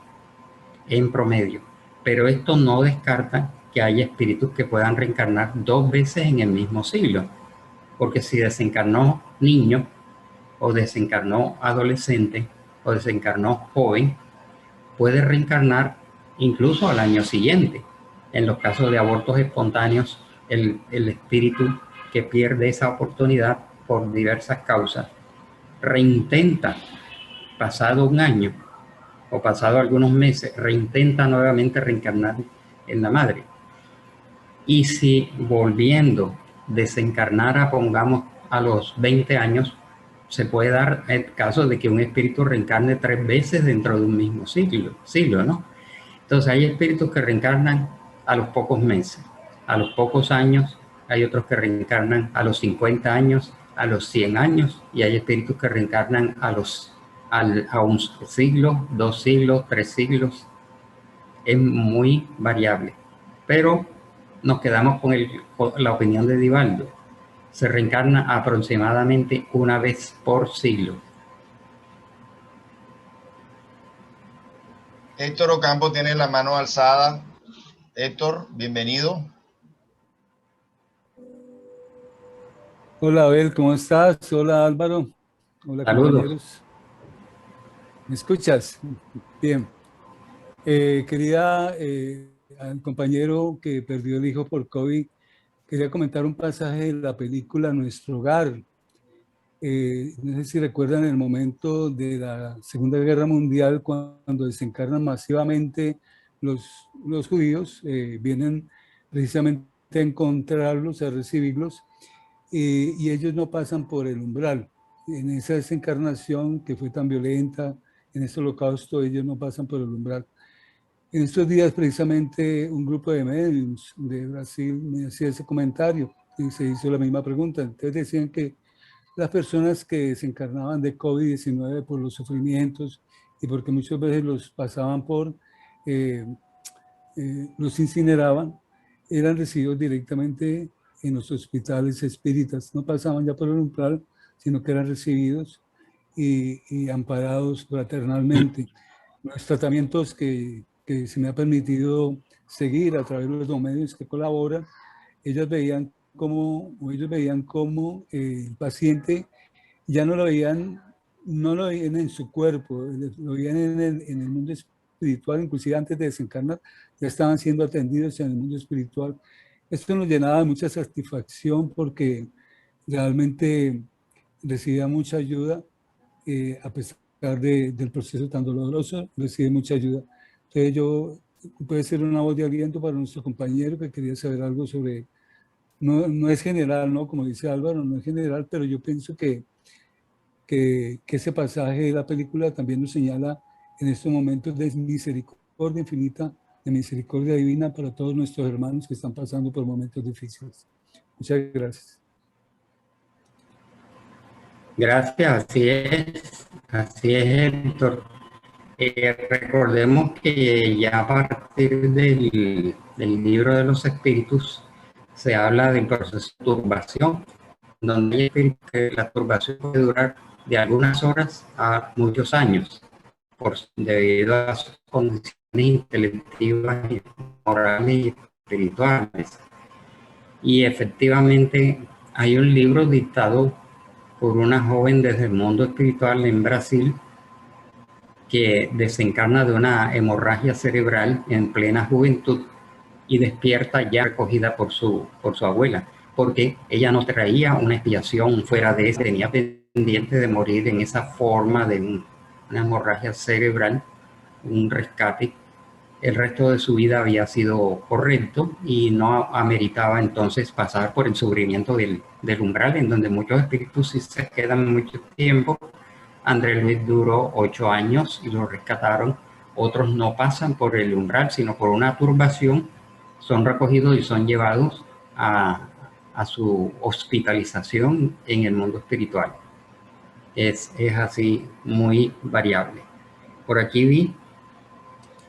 [SPEAKER 3] en promedio. Pero esto no descarta que haya espíritus que puedan reencarnar 2 veces en el mismo siglo, porque si desencarnó niño o desencarnó adolescente o desencarnó joven, puede reencarnar incluso al año siguiente. En los casos de abortos espontáneos, el espíritu que pierde esa oportunidad por diversas causas reintenta, pasado un año o pasado algunos meses, reintenta nuevamente reencarnar en la madre. Y si volviendo desencarnara, pongamos a los 20 años, se puede dar el caso de que un espíritu reencarne 3 veces dentro de un mismo siglo, ¿no? Entonces hay espíritus que reencarnan a los pocos meses, a los pocos años, hay otros que reencarnan a los 50 años, a los 100 años, y hay espíritus que reencarnan a un siglo, 2 siglos, 3 siglos. Es muy variable, pero nos quedamos con la opinión de Divaldo. Se reencarna aproximadamente una vez por siglo.
[SPEAKER 1] Héctor Ocampo tiene la mano alzada. Héctor, bienvenido.
[SPEAKER 8] Hola Abel, ¿cómo estás? Hola Álvaro. Hola
[SPEAKER 3] Saludos.
[SPEAKER 8] compañeros. ¿Me escuchas? Bien. Al compañero que perdió el hijo por COVID, quería comentar un pasaje de la película Nuestro Hogar. No sé si recuerdan el momento de la Segunda Guerra Mundial cuando desencarnan masivamente los judíos, vienen precisamente a encontrarlos, a recibirlos, y ellos no pasan por el umbral. En esa desencarnación que fue tan violenta, en ese holocausto, ellos no pasan por el umbral. En estos días, precisamente, un grupo de médiums de Brasil me hacía ese comentario y se hizo la misma pregunta. Entonces decían que las personas que se encarnaban de COVID-19 por los sufrimientos y porque muchas veces los pasaban los incineraban, eran recibidos directamente en los hospitales espíritas. No pasaban ya por el umbral, sino que eran recibidos y amparados fraternalmente. Los tratamientos que se me ha permitido seguir a través de los medios que colaboran, ellos veían cómo el paciente ya no lo veían en su cuerpo, lo veían en el mundo espiritual, inclusive antes de desencarnar, ya estaban siendo atendidos en el mundo espiritual. Esto nos llenaba de mucha satisfacción porque realmente recibía mucha ayuda, a pesar del proceso tan doloroso, recibe mucha ayuda. Entonces puede ser una voz de aliento para nuestro compañero que quería saber algo sobre, no es general, ¿no? Como dice Álvaro, no es general, pero yo pienso que ese pasaje de la película también nos señala en estos momentos de misericordia infinita, de misericordia divina para todos nuestros hermanos que están pasando por momentos difíciles. Muchas gracias.
[SPEAKER 3] Gracias, así es, Héctor. Recordemos que ya a partir del libro de los espíritus se habla del proceso de turbación, donde hay espíritus que la turbación puede durar de algunas horas a muchos años, debido a sus condiciones intelectivas, morales y espirituales. Y efectivamente hay un libro dictado por una joven desde el mundo espiritual en Brasil que desencarna de una hemorragia cerebral en plena juventud y despierta ya recogida por su abuela, porque ella no traía una expiación fuera de eso, tenía pendiente de morir en esa forma de una hemorragia cerebral, un rescate. El resto de su vida había sido correcto y no ameritaba entonces pasar por el sufrimiento del umbral, en donde muchos espíritus sí se quedan mucho tiempo. André Luis duró 8 años y lo rescataron. Otros no pasan por el umbral, sino por una turbación, son recogidos y son llevados a su hospitalización en el mundo espiritual. Es así, muy variable. Por aquí vi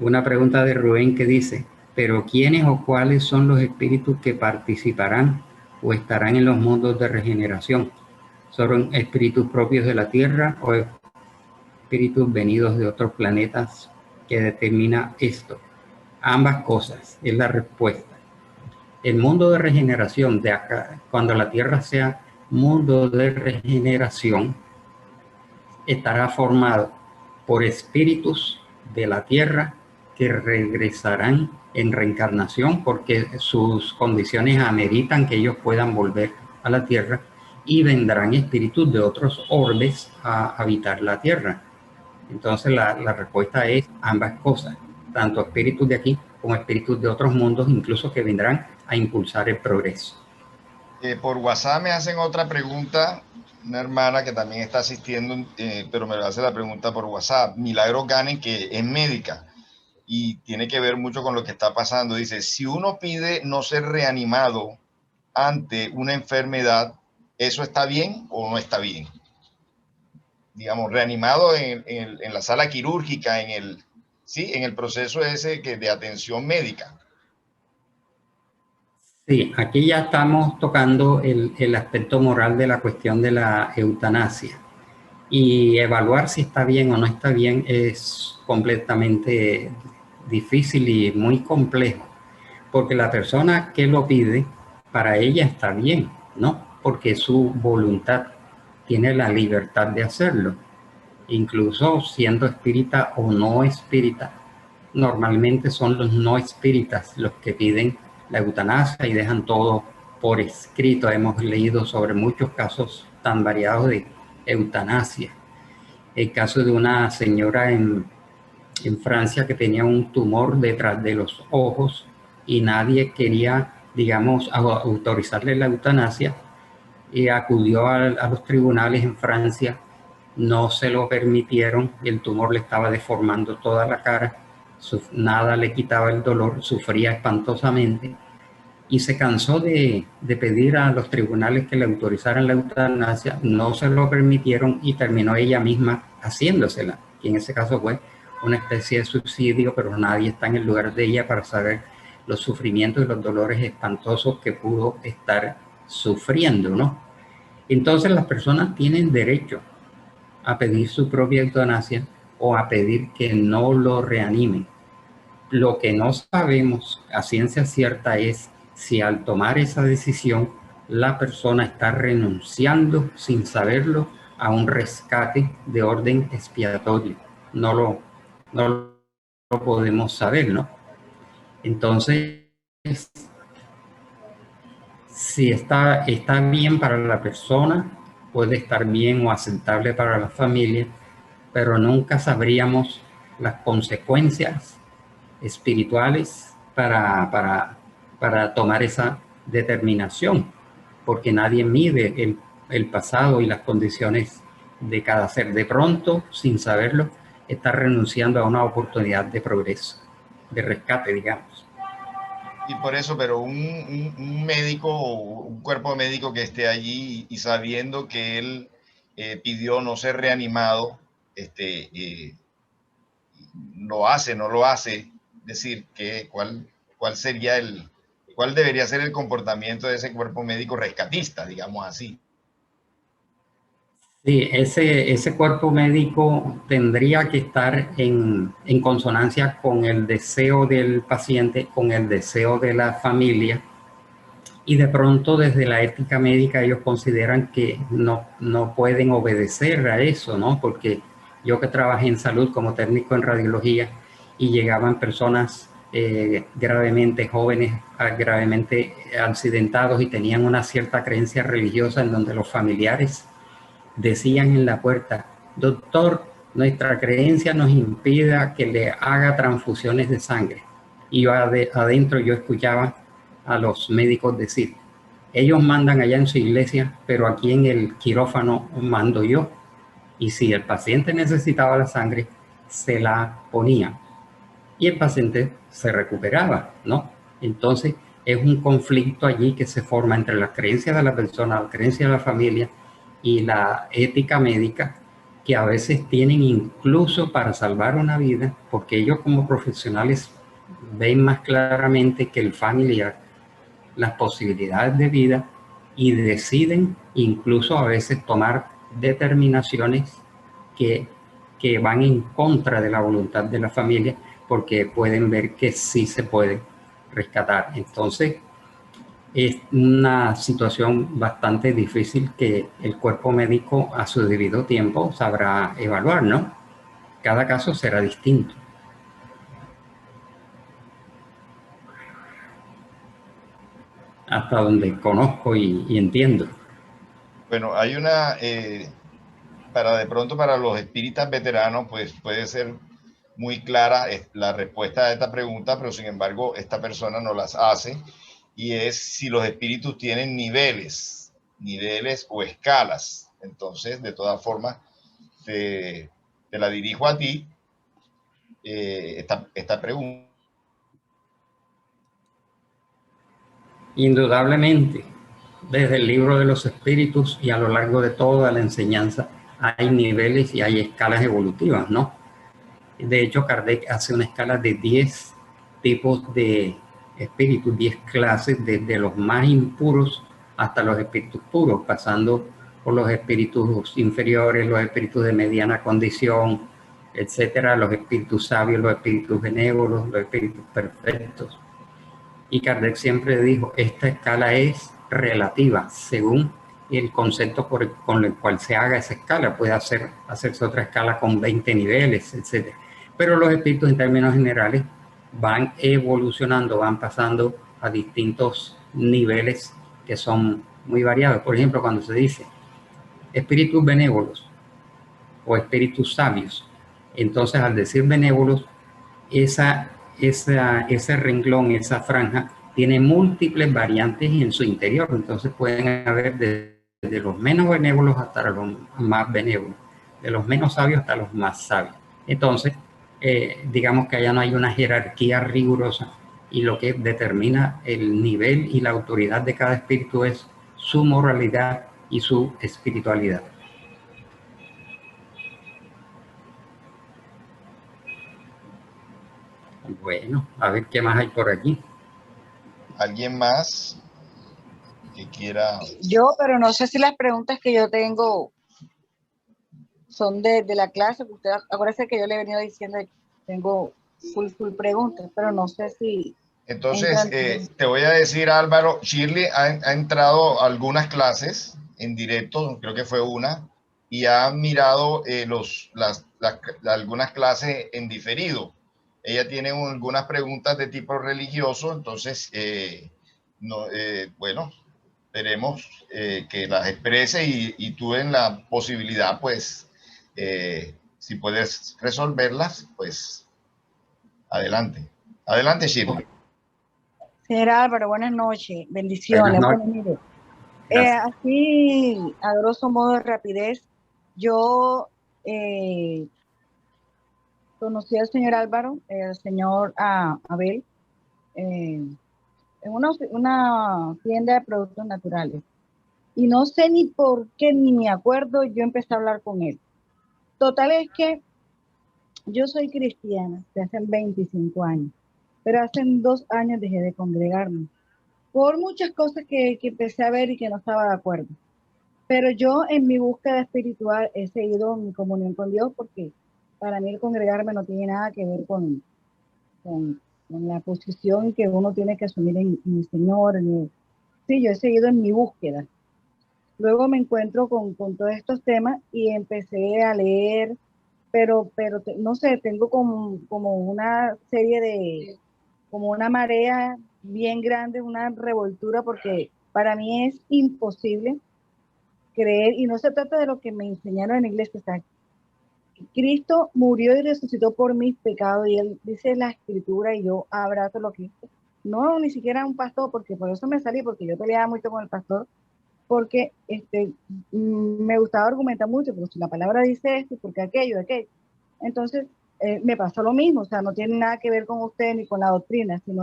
[SPEAKER 3] una pregunta de Rubén que dice, ¿pero quiénes o cuáles son los espíritus que participarán o estarán en los mundos de regeneración? ¿Son espíritus propios de la Tierra o espíritus venidos de otros planetas que determina esto? Ambas cosas es la respuesta. El mundo de regeneración de acá, cuando la Tierra sea mundo de regeneración, estará formado por espíritus de la Tierra que regresarán en reencarnación porque sus condiciones ameritan que ellos puedan volver a la Tierra, y vendrán espíritus de otros orbes a habitar la Tierra. Entonces la respuesta es ambas cosas, tanto espíritus de aquí como espíritus de otros mundos, incluso que vendrán a impulsar el progreso.
[SPEAKER 1] Por WhatsApp me hacen otra pregunta, una hermana que también está asistiendo, pero me hace la pregunta por WhatsApp. Milagros Ganen, que es médica y tiene que ver mucho con lo que está pasando. Dice, si uno pide no ser reanimado ante una enfermedad, ¿eso está bien o no está bien? Digamos, reanimado en la sala quirúrgica, en el proceso ese de atención médica.
[SPEAKER 3] Sí, aquí ya estamos tocando el aspecto moral de la cuestión de la eutanasia. Y evaluar si está bien o no está bien es completamente difícil y muy complejo, porque la persona que lo pide, para ella está bien, ¿no? Porque su voluntad tiene la libertad de hacerlo. Incluso siendo espírita o no espírita, normalmente son los no espíritas los que piden la eutanasia y dejan todo por escrito. Hemos leído sobre muchos casos tan variados de eutanasia. El caso de una señora en Francia que tenía un tumor detrás de los ojos y nadie quería, digamos, autorizarle la eutanasia, y acudió a los tribunales en Francia, no se lo permitieron, el tumor le estaba deformando toda la cara, nada le quitaba el dolor, sufría espantosamente y se cansó de pedir a los tribunales que le autorizaran la eutanasia, no se lo permitieron y terminó ella misma haciéndosela, que en ese caso fue una especie de suicidio, pero nadie está en el lugar de ella para saber los sufrimientos y los dolores espantosos que pudo estar sufriendo, ¿no? Entonces las personas tienen derecho a pedir su propia eutanasia o a pedir que no lo reanimen. Lo que no sabemos a ciencia cierta es si al tomar esa decisión la persona está renunciando sin saberlo a un rescate de orden expiatorio. No lo podemos saber, ¿no? Entonces, si está bien para la persona, puede estar bien o aceptable para la familia, pero nunca sabríamos las consecuencias espirituales para tomar esa determinación, porque nadie mide el pasado y las condiciones de cada ser. De pronto, sin saberlo, está renunciando a una oportunidad de progreso, de rescate, digamos.
[SPEAKER 1] Y por eso, pero un médico o un cuerpo médico que esté allí y sabiendo que él pidió no ser reanimado, lo hace, no lo hace, es decir, cuál debería ser el comportamiento de ese cuerpo médico rescatista, digamos así.
[SPEAKER 3] Sí, ese cuerpo médico tendría que estar en consonancia con el deseo del paciente, con el deseo de la familia, y de pronto desde la ética médica ellos consideran que no pueden obedecer a eso, ¿no? Porque yo que trabajé en salud como técnico en radiología y llegaban personas gravemente jóvenes, gravemente accidentados y tenían una cierta creencia religiosa en donde los familiares decían en la puerta: doctor, nuestra creencia nos impide que le haga transfusiones de sangre. Y yo adentro yo escuchaba a los médicos decir: ellos mandan allá en su iglesia, pero aquí en el quirófano mando yo. Y si el paciente necesitaba la sangre, se la ponía. Y el paciente se recuperaba, ¿no? Entonces es un conflicto allí que se forma entre las creencias de la persona, la creencia de la familia y la ética médica, que a veces tienen incluso para salvar una vida, porque ellos como profesionales ven más claramente que el familiar las posibilidades de vida y deciden incluso a veces tomar determinaciones que, que van en contra de la voluntad de la familia, porque pueden ver que sí se puede rescatar. Entonces, es una situación bastante difícil que el cuerpo médico a su debido tiempo sabrá evaluar, ¿no? Cada caso será distinto. Hasta donde conozco y entiendo.
[SPEAKER 1] Bueno, hay una, de pronto para los espíritas veteranos, pues puede ser muy clara la respuesta a esta pregunta, pero sin embargo esta persona no las hace, y es si los espíritus tienen niveles o escalas. Entonces, de todas formas, te la dirijo a ti, esta pregunta.
[SPEAKER 3] Indudablemente, desde el libro de los espíritus y a lo largo de toda la enseñanza hay niveles y hay escalas evolutivas, ¿no? De hecho, Kardec hace una escala de 10 tipos de espíritus, 10 clases, desde los más impuros hasta los espíritus puros, pasando por los espíritus inferiores, los espíritus de mediana condición, etcétera, los espíritus sabios, los espíritus benévolos, los espíritus perfectos. Y Kardec siempre dijo: esta escala es relativa, según el concepto con el cual se haga esa escala. Puede hacerse otra escala con 20 niveles, etc. Pero los espíritus, en términos generales, van evolucionando, van pasando a distintos niveles que son muy variados. Por ejemplo, cuando se dice espíritus benévolos o espíritus sabios, entonces al decir benévolos, ese renglón, esa franja, tiene múltiples variantes en su interior. Entonces pueden haber desde los menos benévolos hasta los más benévolos, de los menos sabios hasta los más sabios. Entonces, digamos que allá no hay una jerarquía rigurosa, y lo que determina el nivel y la autoridad de cada espíritu es su moralidad y su espiritualidad. Bueno, a ver qué más hay por aquí.
[SPEAKER 1] ¿Alguien más que quiera?
[SPEAKER 9] Yo, pero no sé si las preguntas que yo tengo son de la clase, que usted, acuérdese que yo le he venido diciendo que tengo full preguntas, pero no sé si...
[SPEAKER 1] Entonces, te voy a decir, Álvaro, Shirley ha entrado a algunas clases en directo, creo que fue una, y ha mirado algunas clases en diferido. Ella tiene algunas preguntas de tipo religioso, entonces, bueno, esperemos que las exprese, y tú en la posibilidad, pues, si puedes resolverlas, pues, adelante. Adelante, Shirley.
[SPEAKER 9] Señor Álvaro, buenas noches, bendiciones.
[SPEAKER 3] Buenas noches.
[SPEAKER 9] Bueno, mire, así, a grosso modo de rapidez, yo conocí al señor Álvaro, el señor Abel, en una tienda de productos naturales. Y no sé ni por qué, ni me acuerdo, yo empecé a hablar con él. Total es que yo soy cristiana desde hace 25 años, pero hace 2 años dejé de congregarme por muchas cosas que empecé a ver y que no estaba de acuerdo. Pero yo en mi búsqueda espiritual he seguido mi comunión con Dios porque para mí el congregarme no tiene nada que ver con la posición que uno tiene que asumir en el Señor. Sí, yo he seguido en mi búsqueda. Luego me encuentro con todos estos temas y empecé a leer, pero no sé, tengo como una serie como una marea bien grande, una revoltura, porque para mí es imposible creer, y no se trata de lo que me enseñaron en la iglesia, o sea, Cristo murió y resucitó por mis pecados, y él dice en la escritura, y yo abrazo lo que no, ni siquiera un pastor, porque por eso me salí, porque yo peleaba mucho con el pastor, porque me gustaba argumentar mucho, pero si la palabra dice esto, porque aquello. Entonces, me pasó lo mismo, o sea, no tiene nada que ver con usted ni con la doctrina, sino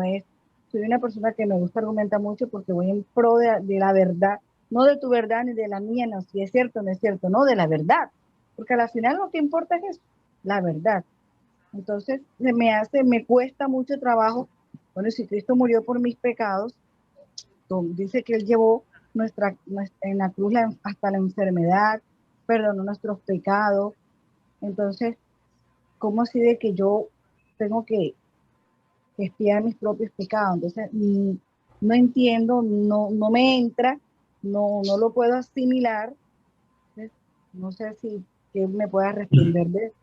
[SPEAKER 9] soy una persona que me gusta argumentar mucho porque voy en pro de la verdad, no de tu verdad ni de la mía, no, si es cierto o no es cierto, no, de la verdad, porque al final lo que importa es eso, la verdad. Entonces, me cuesta mucho trabajo, bueno, si Cristo murió por mis pecados, dice que Él llevó en la cruz hasta la enfermedad, perdonó nuestros pecados, entonces, ¿cómo así de que yo tengo que expiar mis propios pecados? Entonces, no entiendo, no me entra, no lo puedo asimilar. No sé si que me pueda responder de eso.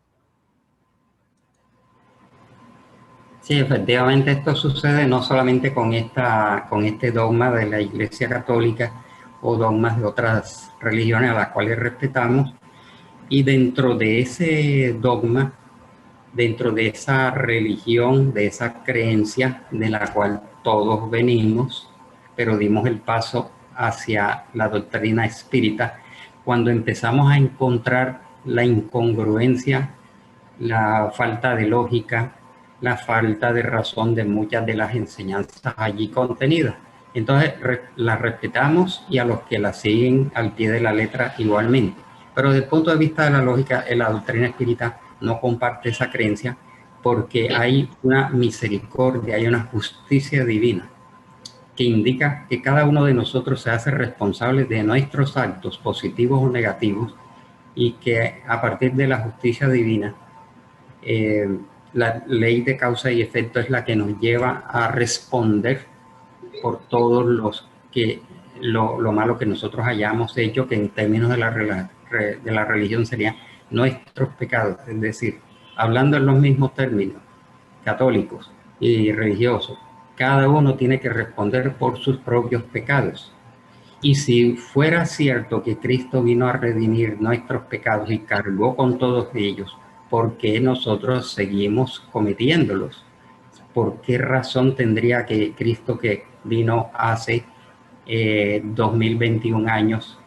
[SPEAKER 3] Sí, efectivamente esto sucede no solamente con este dogma de la Iglesia Católica o dogmas de otras religiones a las cuales respetamos, y dentro de ese dogma, dentro de esa religión, de esa creencia de la cual todos venimos, pero dimos el paso hacia la doctrina espírita, cuando empezamos a encontrar la incongruencia, la falta de lógica, la falta de razón de muchas de las enseñanzas allí contenidas. Entonces las respetamos y a los que las siguen al pie de la letra igualmente. Pero desde el punto de vista de la lógica, la doctrina espírita no comparte esa creencia porque hay una misericordia, hay una justicia divina que indica que cada uno de nosotros se hace responsable de nuestros actos positivos o negativos y que a partir de la justicia divina, la ley de causa y efecto es la que nos lleva a responder por todos lo malo que nosotros hayamos hecho, que en términos de la religión serían nuestros pecados. Es decir, hablando en los mismos términos, católicos y religiosos, cada uno tiene que responder por sus propios pecados. Y si fuera cierto que Cristo vino a redimir nuestros pecados y cargó con todos ellos, ¿por qué nosotros seguimos cometiéndolos? ¿Por qué razón tendría que Cristo, que vino hace 2021 años,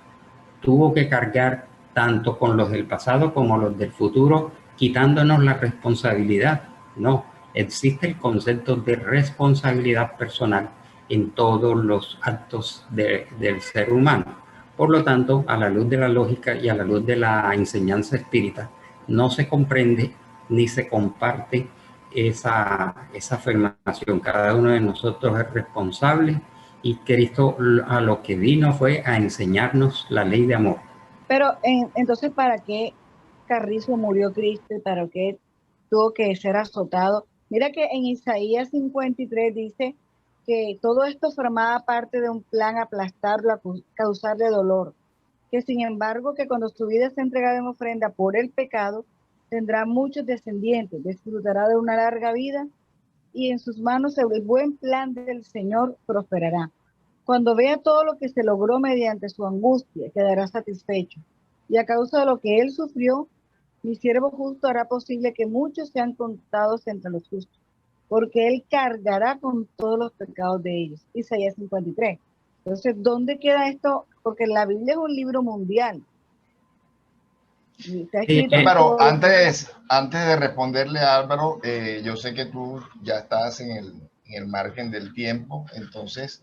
[SPEAKER 3] tuvo que cargar tanto con los del pasado como los del futuro, quitándonos la responsabilidad? No, existe el concepto de responsabilidad personal en todos los actos del ser humano. Por lo tanto, a la luz de la lógica y a la luz de la enseñanza espírita, no se comprende ni se comparte esa afirmación. Cada uno de nosotros es responsable y Cristo a lo que vino fue a enseñarnos la ley de amor.
[SPEAKER 9] Pero entonces, ¿para qué Carrizo murió Cristo y para qué tuvo que ser azotado? Mira que en Isaías 53 dice que todo esto formaba parte de un plan aplastarlo, causarle dolor, que sin embargo que cuando su vida sea entregada en ofrenda por el pecado, tendrá muchos descendientes, disfrutará de una larga vida y en sus manos el buen plan del Señor prosperará. Cuando vea todo lo que se logró mediante su angustia, quedará satisfecho. Y a causa de lo que él sufrió, mi siervo justo hará posible que muchos sean contados entre los justos, porque él cargará con todos los pecados de ellos. Isaías 53. Entonces, ¿dónde queda esto? Porque la Biblia es un libro mundial.
[SPEAKER 1] Álvaro, antes de responderle a Álvaro, yo sé que tú ya estás en el margen del tiempo, entonces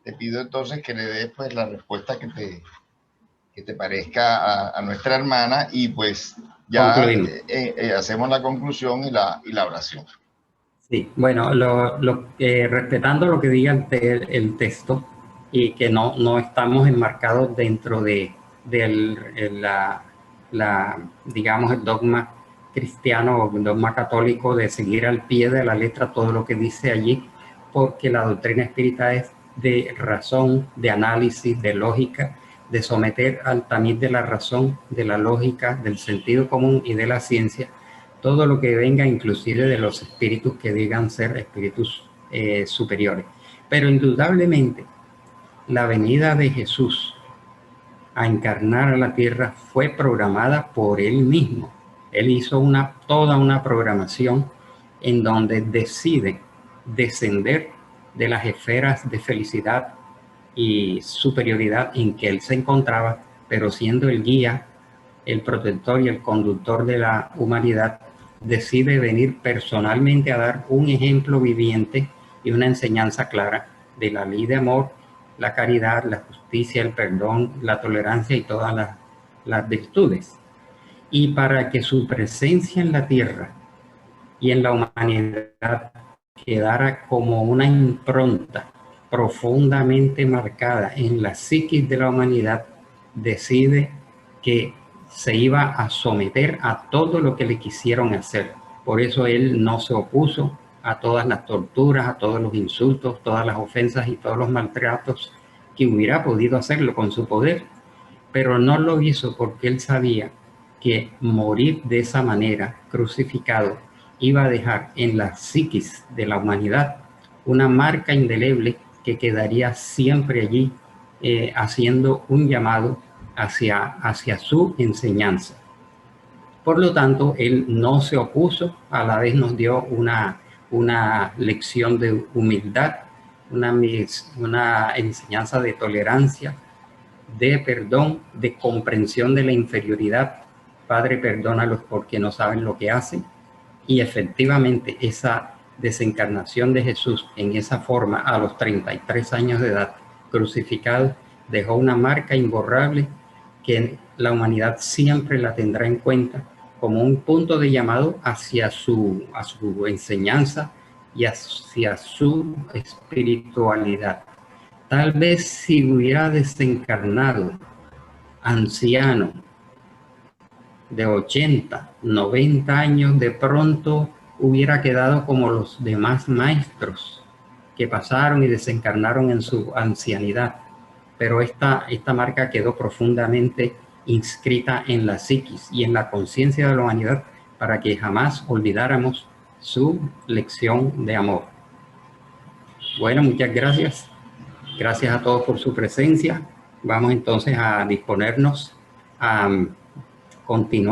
[SPEAKER 1] te pido entonces que le des pues la respuesta que te parezca a nuestra hermana y pues ya hacemos la conclusión y la oración.
[SPEAKER 3] Sí, bueno, respetando lo que diga el texto y que no estamos enmarcados dentro de digamos, el dogma cristiano o el dogma católico de seguir al pie de la letra todo lo que dice allí, porque la doctrina espírita es de razón, de análisis, de lógica, de someter al tamiz de la razón, de la lógica, del sentido común y de la ciencia, todo lo que venga inclusive de los espíritus que digan ser espíritus superiores. Pero indudablemente la venida de Jesús a encarnar a la tierra fue programada por él mismo. Él hizo toda una programación en donde decide descender de las esferas de felicidad y superioridad en que él se encontraba, pero siendo el guía, el protector y el conductor de la humanidad, decide venir personalmente a dar un ejemplo viviente y una enseñanza clara de la ley de amor, la caridad, la justicia, el perdón, la tolerancia y todas las virtudes. Y para que su presencia en la tierra y en la humanidad quedara como una impronta profundamente marcada en la psiquis de la humanidad, decide que se iba a someter a todo lo que le quisieron hacer. Por eso él no se opuso a todas las torturas, a todos los insultos, todas las ofensas y todos los maltratos que hubiera podido hacerlo con su poder, pero no lo hizo porque él sabía que morir de esa manera, crucificado, iba a dejar en la psiquis de la humanidad una marca indeleble que quedaría siempre allí, haciendo un llamado hacia su enseñanza. Por lo tanto, él no se opuso, a la vez nos dio una lección de humildad, una enseñanza de tolerancia, de perdón, de comprensión de la inferioridad. Padre, perdónalos porque no saben lo que hacen. Y efectivamente esa desencarnación de Jesús en esa forma a los 33 años de edad, crucificado, dejó una marca imborrable que la humanidad siempre la tendrá en cuenta como un punto de llamado hacia su enseñanza y hacia su espiritualidad. Tal vez si hubiera desencarnado anciano de 80, 90 años, de pronto hubiera quedado como los demás maestros que pasaron y desencarnaron en su ancianidad. Pero esta marca quedó profundamente inscrita en la psiquis y en la conciencia de la humanidad para que jamás olvidáramos su lección de amor. Bueno, muchas gracias. Gracias a todos por su presencia. Vamos entonces a disponernos a continuar.